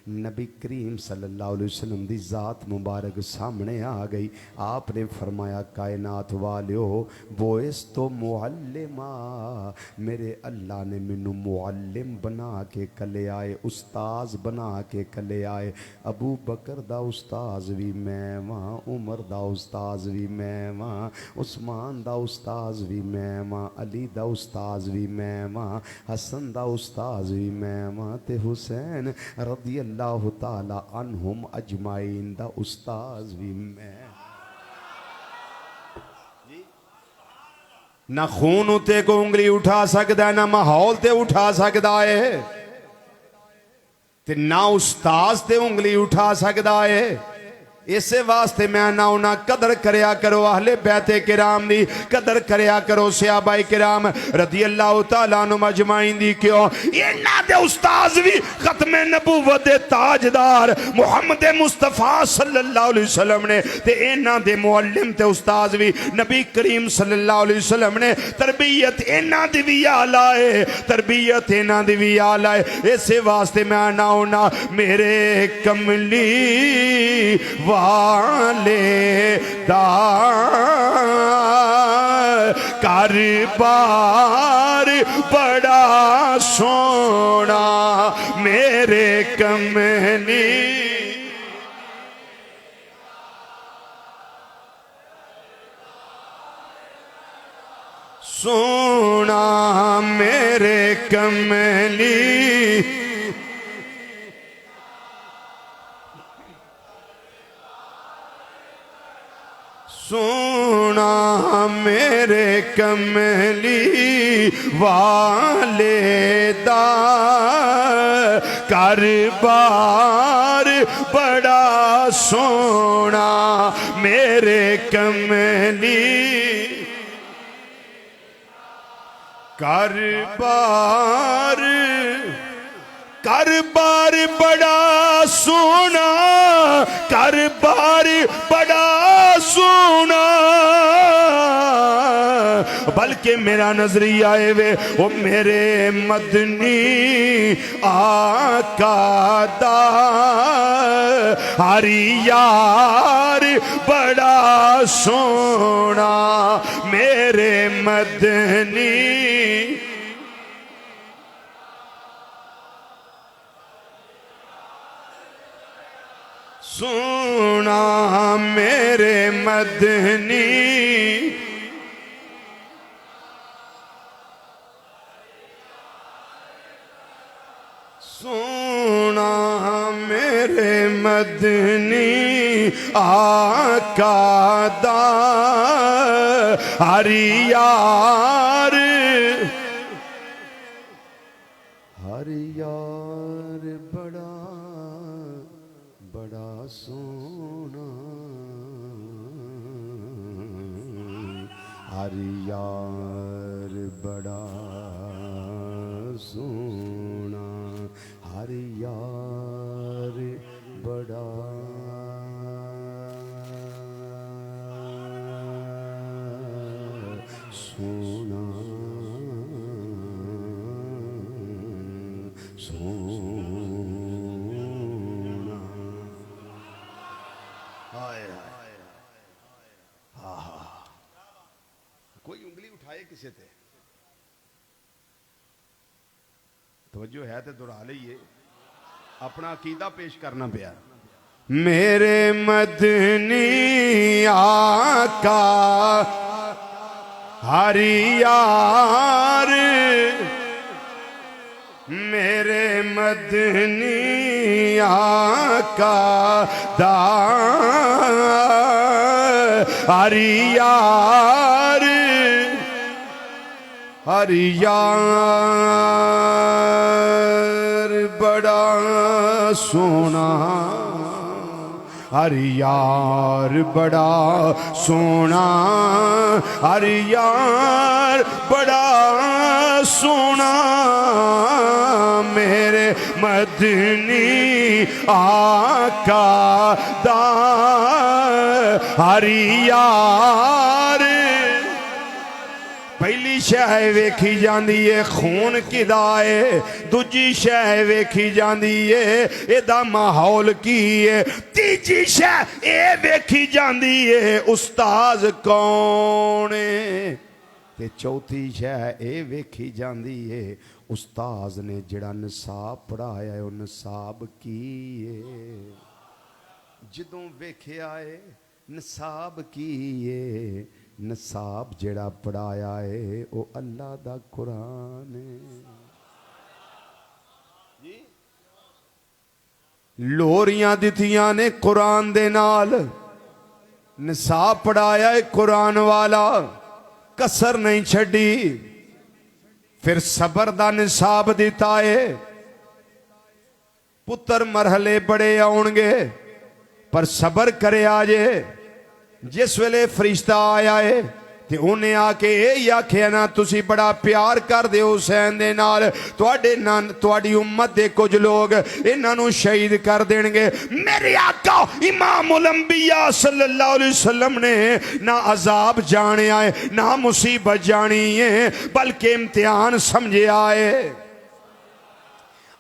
नबी करीम सल्लल्लाहु अलैहि वसल्लम दी ज़ात मुबारक सामने आ गई। आपने फरमाया कायनात वालियो बोइस तो मुअल्लिमा, मेरे अल्लाह ने मैनू मुअल्लिम बना के कले आए, उस्ताज बना के कले आए। अबू बकर दा उस्ताज भी मैं वां, उमर दा उस्ताज भी मैं वां, उस्मान दा उस्ताज भी मैं वां, अली दा उस्ताज भी मैं वां, हसन दा उस्ताज भी मैं वां, ते हुसैन रज़ी अल्लाह ताला अन्हुम अजमाइन दा उस्ताज भी मैं। ना खून उते को उंगली उठा सकता है, ना माहौल ते उठा सकता है, ते ना उस्ताज ते उंगली उठा सकता है। इसे वास्ते मैं ना उन्हें कदर करया करो, अहले बैते किराम दी कदर करया करो, सहाबाए किराम रज़ी अल्लाह तआला अन्हुम अजमाइन दी। क्यों? इन्हां दे उस्ताद भी खत्मे नबूवत दे ताजदार मुहम्मद मुस्तफा सल्लल्लाहु अलैहि वसल्लम ने, ते इन्हां दे मुअल्लिम ते उस्ताद भी नबी करीम सल्लल्लाहु अलैहि वसल्लम ने। तरबियत इन्हां दी भी आला है, तरबियत इन्हां दी भी आला है। इसे वास्ते मैं ना उन्हें मेरे कमली वाले दा कारोबार बड़ा सोना, मेरे कमली सोना, मेरे कमली सोना, मेरे कमली वाले दा कारोबार बड़ा सोना, मेरे कमली कारोबार कारोबार बड़ा सोना, कारोबार बड़ा सोना। बल्कि मेरा नजरिया है वे ओ मेरे मदनी आका दा हरी यार बड़ा सोना, मेरे मदनी सोना, मेरे मदनी सोना, मेरे मदनी आका दा हरी यार, हरी यार बड़ा बड़ा सोना, हरी यार बड़ा सोना, हरी यार बड़ा सोना, सोना। हाय हाय हाँ, कोई उंगली उठाए किसे ते तवज्जो है तो दोहरा लीए, अपना अकीदा पेश करना पिया। मेरे मदनी आका हरी यार, मेरे मदनी आका दा हरी यार, हरी यार बड़ा सोना, हर यार बड़ा सोना, हर यार बड़ा सोना, मेरे मदनी आका दा हर यार। पहली शह वेखी जाती है खून किदा है, दूजी शह वेखी जाती है एदा माहौल की है, तीजी शह ये वेखी जाती है उस्ताद कौन है, ते चौथी शह ये वेखी जाती है उस्ताद ने जिहड़ा निसाब पढ़ाया है, वो निसाब की है। जदों वेख्या है निसाब की है, निसाब जेड़ा पढ़ाया है वो अल्लाह दा कुरान है। लोरियां दितियां ने कुरान दे नाल, निसाब पढ़ाया है कुरान वाला, कसर नहीं छड़ी। फिर सबर दा निसाब दिता है, पुत्र मरहले बड़े आउणगे पर सबर करे आजे। जिस वेले फरिश्ता आया है ते उन्हें आके यही आख्या ना तुसी बड़ा प्यार कर दे हुसैन दे नाल, तुहाडी उम्मत दे कुछ लोग इन्हां नूं शहीद कर देणगे। मेरे आका इमामुल अंबिया सल्लल्लाहु अलैहि वसल्लम ने ना अजाब जानिया है ना मुसीबत जानी है, बल्कि इम्तिहान समझिया है,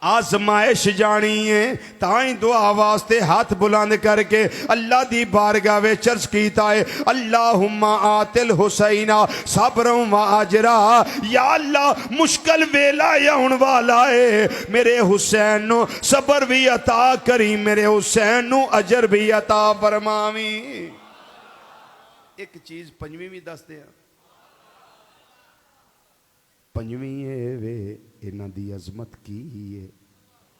आजमाइश जानी है। ताई दुआ वास्ते हाथ बुलंद करके अल्लाह दी बारगाह विच अर्ज कीता है, अल्लाहुम्मा आतिल हुसैना सब्रम व अजरा। या अल्लाह मुश्किल वेला आउण वाला है, मेरे हुसैन नु सबर भी अता करी, मेरे हुसैन नु अजर भी अता फरमावी। एक चीज पंजवीं भी दसदे हैं, पंजवीं वे इन्हां दी अजमत की है,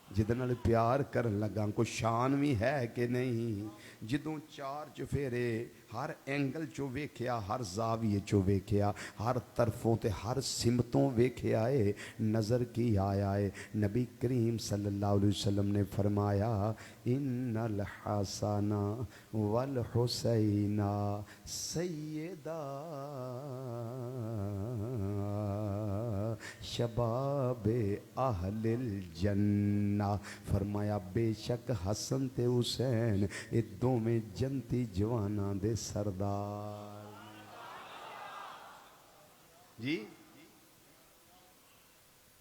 जिदे नाल प्यार करन लगा कोई शान भी है कि नहीं। जदों चार चफेरे हर एंगल चो वेख्या, हर जाविये चो वेख्या, हर तरफों ते हर सिमतों वेख्या है, नज़र की आया है। नबी करीम सल्लल्लाहु अलैहि वसल्लम ने फरमाया, इन्नल हसना वल हुसैना सैयदा शबाबे अहलिल जन्ना। फरमाया बेशक हसन ते हुसैन ये दोवें जन्नती जवाना दे सरदार जी।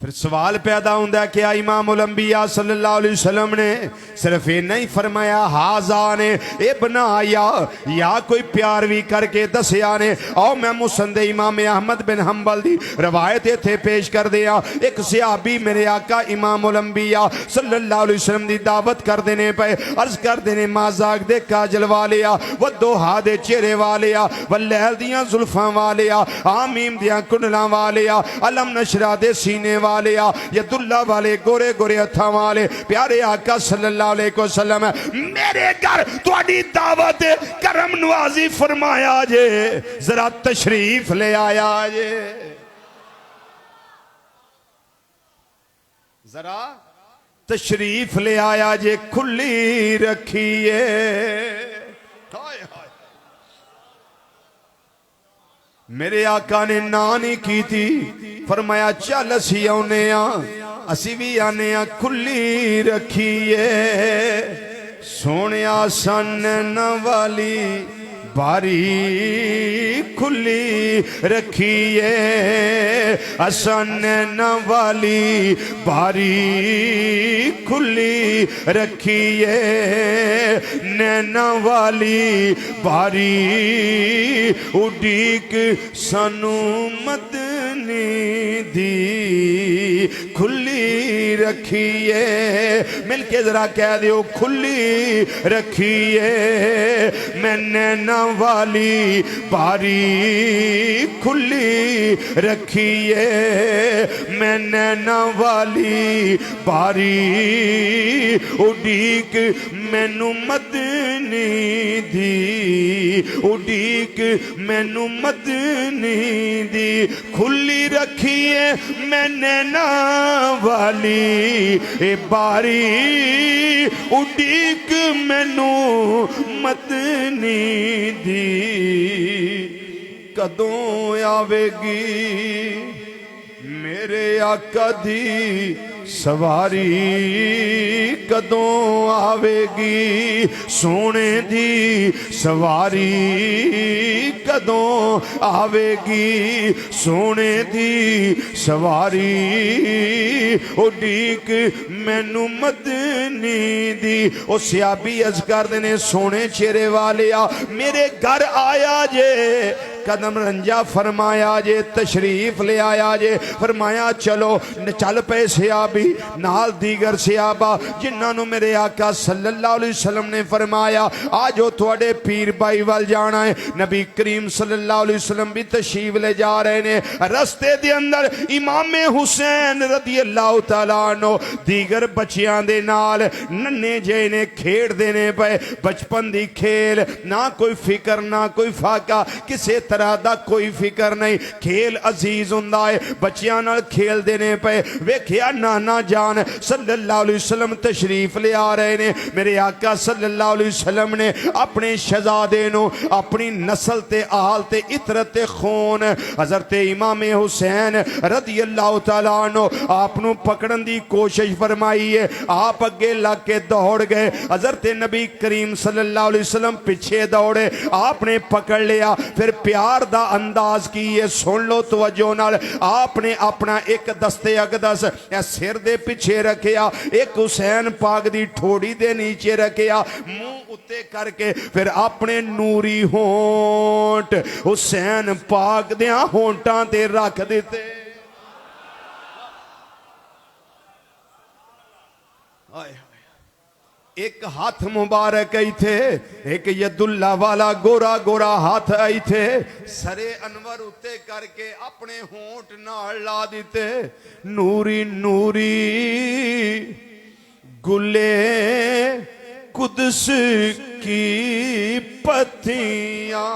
फिर सवाल पैदा होता है क्या इमामुल अंबिया सल्लल्लाहु अलैहि वसल्लम ने सिर्फ ये नहीं फरमाया हाजा ने ए बनाया, या कोई प्यार भी करके दसिया ने। आओ मैं मुसनद इमाम अहमद बिन हंबल दी रवायत इत्थे पेश कर दिया। एक सहाबी मेरे आका इमामुल अंबिया सल्लल्लाहु अलैहि वसल्लम दी दावत करते ने पे, अर्ज करते ने माजाक दे काजल वालिया, व दोहा दे चेहरे वालिया, व लैल दियां जुल्फां वालिया, आमीम दियां कुंडलां वालिया, अलम नशरा दे सीने वालिया, यदुल्ला वाले गोरे गोरे हथा वाले प्यारे आका सल्लल्लाहु अलैहि वसल्लम मेरे घर तुहाडी दावत करम नवाजी फरमाया जे, जरा तशरीफ ले आया जे, जरा तशरीफ ले आया जे, खुली रखिए। मेरे आका ने ना नहीं की थी, फरमाया चल असी आने असी भी आने खुली रखिए। सोने सन वाली बारी खुली रखिए, असन वाली बारी खुली रखिए, नैना वाली बारी उड़ीक सानू मदनी दी खुली रखिए। मिलके जरा कह दियो खुली रखिए। मैं नैना वाली बारी खुली रखिए, मैं नैना वाली बारी उड़ीक मैनू मदनी दी, उड़ीक मैनू मदनी दी खुली रखिए। मैं नैना वाली ए बारी उड़ीक मैनू मदनी दी कदों आवेगी, मेरे आका दी सवारी कदों आवेगी, सोने दी सवारी कदों आवेगी, सोने दी सवारी उडीक मैनू मदनी दी। ओ सियाबी अर्ज करदे ने सोने चेहरे वाले आ मेरे घर आया जे, कदम रंजा फरमाया जे, तशरीफ ले आया जे, फरमाया चलो चल पे सियाबी नाल दीगर सियाबा जिन्होंने मेरे आका सल्लल्लाहु अलैहि वसल्लम ने फरमाया आजो थोड़े पीर भाई वाल जाना है। नबी करीम सल्लल्लाहु अलैहि वसल्लम भी तशरीफ ले जा रहे ने, रस्ते दे अंदर इमामे हुसैन रदी अल्लाह तआला अन्हु दीगर बच्चियां दे नाल नन्हे जे ने खेडदे ने पे, बचपन दी खेल, ना कोई फिक्र ना कोई फाका, किसे तरह दा कोई फिक्र नहीं, खेल अजीज हुंदा है, बच्चियां नाल खेलदे ने पे। वेखिया नाना जान सल्लल्लाहु अलैहि वसल्लम तशरीफ ले आ रहे ने, मेरे आका सल्लल्लाहु अलैहि वसल्लम ने अपने शहजादे नु अपनी नस्ल ते आल ते इतरत ते खून हजरत इमाम हुसैन रदी अल्लाह तआला अन्हु आप नु पकड़न दी कोशिश फरमाई है। आप अगे लग के दौड़ गए, हजरत नबी करीम सल्लल्लाहु अलैहि वसल्लम पीछे दौड़े, आपने पकड़ लिया। फिर प्यार दा अंदाज की है, सुन लो तवज्जो नाल। आपने अपना एक दस्ते अकदस सिर दे पिछे रखिया, एक हुसैन पाक दी ठोड़ी दे नीचे रखिया, मुंह उत्ते करके फिर अपने नूरी होंठ हुसैन पाक दियां होंठां ते रख दिते। एक हाथ मुबारक आई थे, एक यदुल्ला वाला गोरा गोरा हाथ आई थे, सरे अनवर उत्ते करके अपने होंठ नाल ला दिते। नूरी नूरी गुले कुदस की पत्तियां,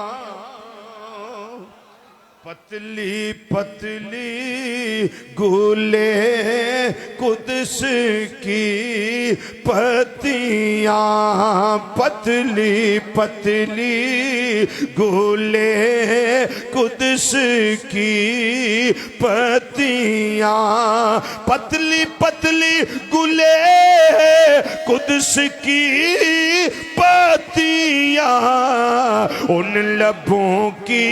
पतली पतली गुले कुदस की पत्तियां, पतली पतली गुले कुदस की पत्तियां, पतली पतली गुले कुदस की पत्तियां, उन लबों की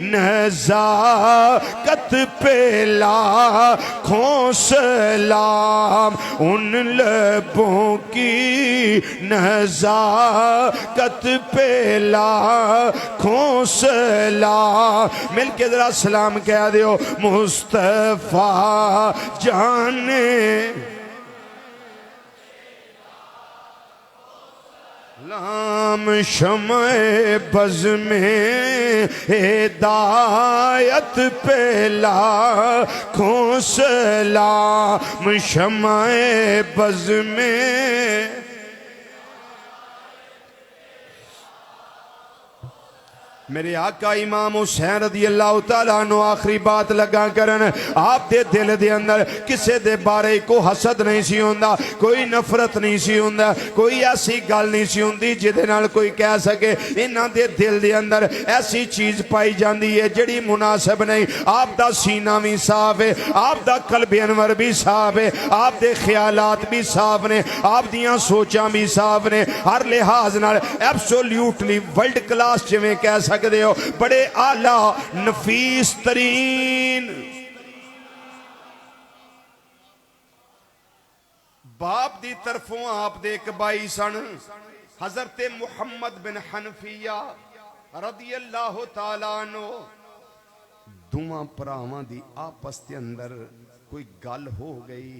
नज़ाकत पे लाखों सलाम, उन लबों की नज़ाकत पे लाखों सलाम। मिल के जरा सलाम कह दियो। मुस्तफा जाने लाम शम्ए बज़ में हिदायत पे लाखों सलाम, शम्ए बज़ में मेरे आका इमाम हुसैन रदी अल्लाह तआला अन्हु आखिरी बात लगा करन। आप दे दिल दे अंदर किसे दे बारे को हसद नहीं सी हुंदा, कोई नफरत नहीं सी हुंदा, कोई ऐसी गल नहीं सी हुंदी जिहदे नाल कोई कह सके इन्हां दे दिल दे अंदर ऐसी चीज पाई जाती है जिहड़ी मुनासिब नहीं। आप दा सीना भी साफ है, आप दा कल्ब अनवर भी साफ है, आप दे ख्यालात भी साफ ने, आप दियां सोचां भी साफ ने, हर लिहाज नाल एब्सोल्यूटली वर्ल्ड क्लास जिवें कह सकते हो, बड़े आला नफीस तरीन। बाप दी तरफों आप दे एक भाई सन हजरत मुहम्मद बिन हनफिया रदी अल्लाह तआला अन्हु। दोवां भरावां दी आपस के अंदर कोई गल हो गई।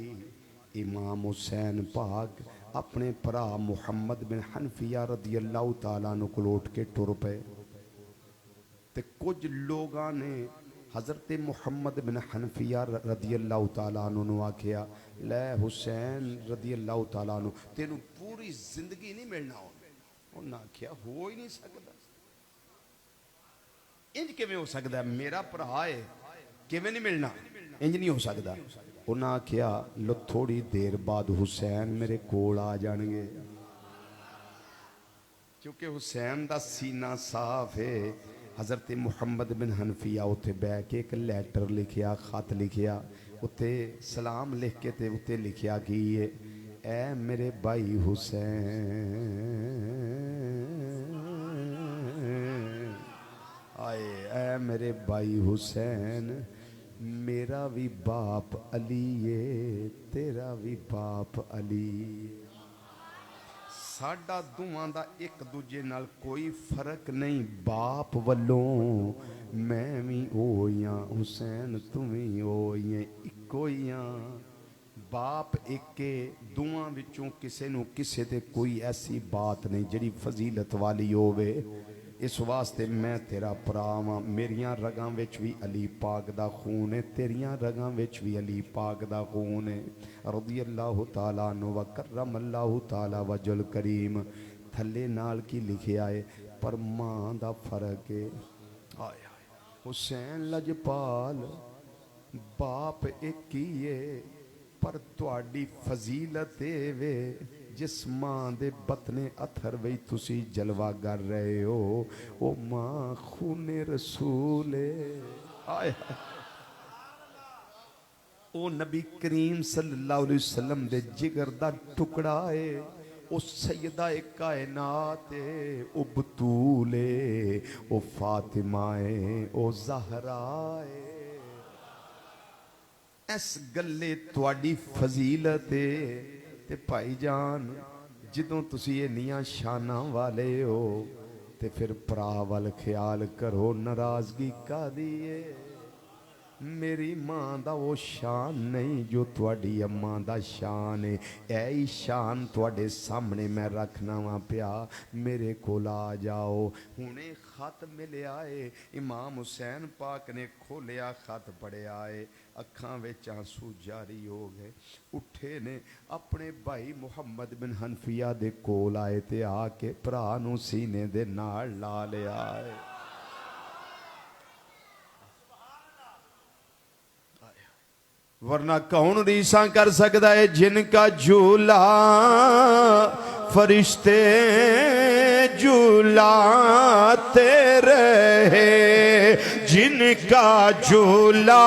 इमाम हुसैन पाक अपने भरा मुहम्मद बिन हनफिया रदी अल्लाह तआला अन्हु को उठ के टुर पे, ते कुछ लोगों ने हजरत मुहम्मद बिन हनफिया रदी अल्लाह तआला अन्हु नु आखिया, लै हुसैन रदी अल्लाह तआला अन्हु तेनू पूरी जिंदगी नहीं मिलना। उन्हें आखिया हो ही नहीं सकता, इंज किवें हो सकता है, मेरा भरा है किवें नहीं मिलना, इंज नहीं हो सकता। उन्हें आखिया लो थोड़ी देर बाद हुसैन मेरे कोल आ जाएंगे। क्योंकि हुसैन का सीना साफ है। हज़रत मुहम्मद बिन हनफिया उत्थे बह के एक लैटर लिखिया, खत लिखिया, उत्ते सलाम लिख के ते उत्ते लिखिया कि ऐ मेरे भाई हुसैन, आए ऐ मेरे भाई हुसैन, मेरा भी बाप अली है, तेरा भी बाप अली। साडा दोवां दा एक दूजे नाल कोई फर्क नहीं, बाप वल्लों मैं भी ओइयां, हुसैन तू भी ओइयां, इक्को ही हां। बाप एके, दोवां विचों किसे नूं किसे ते कोई ऐसी बात नहीं जिहड़ी फजीलत वाली होवे। इस वास्ते मैं तेरा भरा वां, मेरियां रगां विच भी अली पाक दा खून है, तेरियां रगां विच भी अली पाक दा खून है। रज़ी अल्लाह तआला अन्हु व करम अल्लाह तआला वजल करीम। थल्ले नाल की लिखिया है, पर मां दा फर्क है। आए हुसैन लजपाल बाप एक ही है, पर तुहाडी फजीलत वे जिस मां दे बतने अथर वही तुसी जलवा कर रहे हो, ओ मां खूने रसूल आए, ओ नबी करीम सल्लल्लाहु अलैहि वसल्लम दे जिगर दा टुकड़ा है, ओ सैयदा कायनात है, ओ बतूल है, ओ फातिमा है, ओ ज़हरा है। इस गल्ले तुहाडी फजीलत है। ते भाई जान जदों तुसी इन्नियां शाना वाले हो ते फिर भरा वल ख्याल करो, नाराजगी कादी है। मेरी मां दा वो शान नहीं जो तुहाडी अम्मा दा शान है। ऐ शान तुहाडे सामने मैं रखना वा पिया, मेरे कोल आ जाओ। हुणे खत मिलिया है, इमाम हुसैन पाक ने खोलिया, खत पढ़िया है, अखां विच आंसू जारी हो गए। उठे ने अपने भाई मुहम्मद बिन हनफिया दे कोल आए ते आके भरा नूं सीने दे नाल ला लिया है। वरना कौन रीसा कर सकता है जिनका झूला फरिश्ते झूलाते रहे, जिनका झूला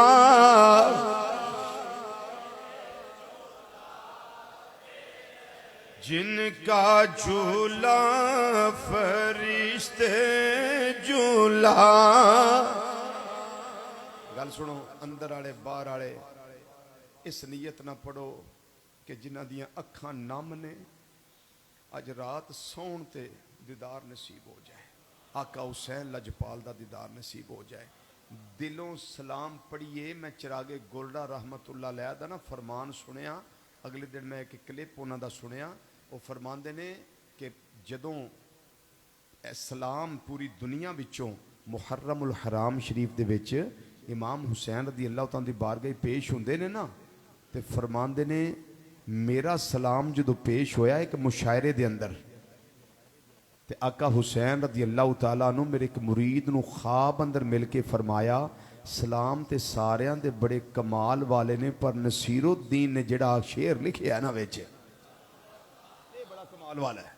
जिनका झूला फरिश्ते झूला। गल सुनो, अंदर आले बाहर आले इस नीयत ना पढ़ो कि जिन्हां दियां अखां नम ने अज रात सौण ते दीदार नसीब हो जाए, आका हुसैन लजपाल दा दीदार नसीब हो जाए। दिलों सलाम पढ़िए। मैं चिरागे गोल्डा रहमतुल्लाह अलैह दा ना फरमान सुनिया, अगले दिन मैं एक क्लिप उन्हां दा सुनिया। वो फरमांदे ने कि जदों सलाम पूरी दुनिया विचों मुहर्रमुल हराम शरीफ दे विच इमाम हुसैन रज़ी अल्लाह तआला दी बारगाह पेश हुंदे ने ना, ते फरमांदे ने मेरा सलाम जो पेश होया एक मुशायरे दे अंदर, ते आका हुसैन रज़ी अल्लाह तआला अन्हु मेरे एक मुरीद नूं ख्वाब अंदर मिल के फरमाया, सलाम ते सारियां दे बड़े कमाल वाले ने, पर नसीरुद्दीन ने जिहड़ा शेर लिखिया ना विच ये बड़ा कमाल वाला है,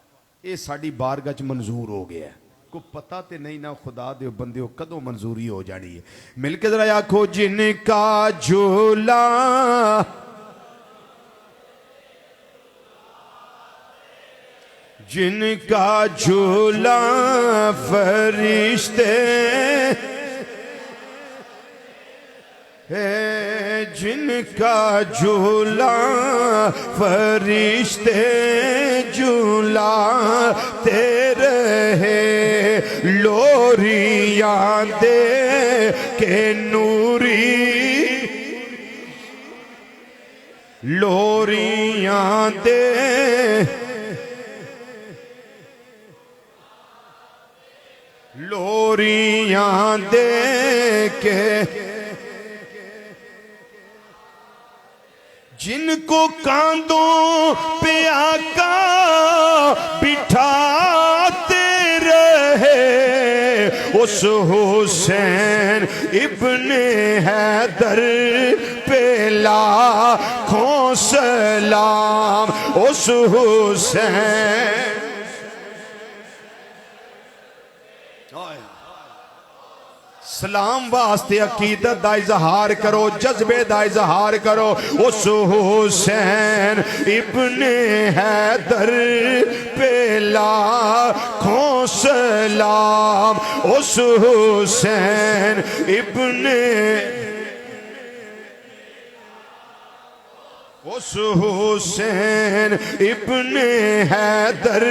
ये साडी बारगाह च मंजूर हो गया है। को पता ते नहीं ना खुदा दे बंदे कदों मंजूरी हो जानी है। मिलके जरा आखो, जिनका झूला जिनका झूला फरिश्ते है, जिनका झूला फरिश्ते झूला तेरे है, लोरियां दे के नूरी लोरियां दे लोरियां दे के, जिनको कांधों पे आका बिठाते रहे, उस हुसैन इब्ने हैदर पे लाखों सलाम। उस हुसैन सलाम वास्ते अकीदत दा इजहार करो, जज्बे दा इजहार करो। उस हुसैन इब्ने हैदर पे लाखों सलाम। उस हुसैन इब्ने उस हुसैन इब्ने हैदर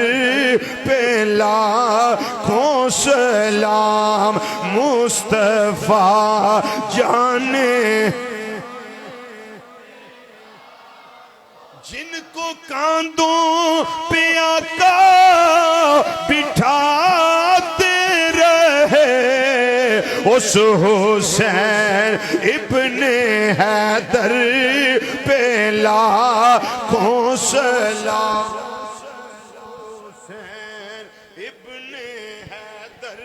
पे लाखों सलाम। मुस्तफा जाने जिनको कांधों पे आका बिठाते रहे। उस हुसैन इब्ने हैदर पे लाखों सलाम। हुसैन इब्ने हैदर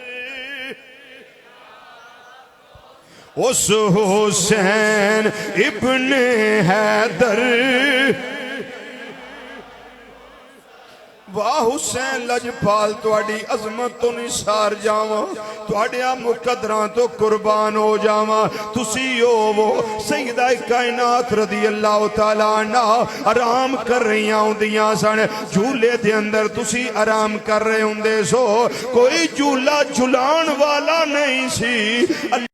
उस हुसैन इब्ने हैदर। वाह हुसैन लजपाल तुहाडी अजमत तो निसार जावां, तुहाडिया मुकदरां तो कुर्बान हो जावां। तुसी हो सैयदा कायनात रज़ी अल्लाह तआला अन्हा आराम कर रही होंदियां सन। झूले दे अंदर तुसी आराम कर रहे होंदे सो, कोई झूला झुलाण वाला नहीं सी।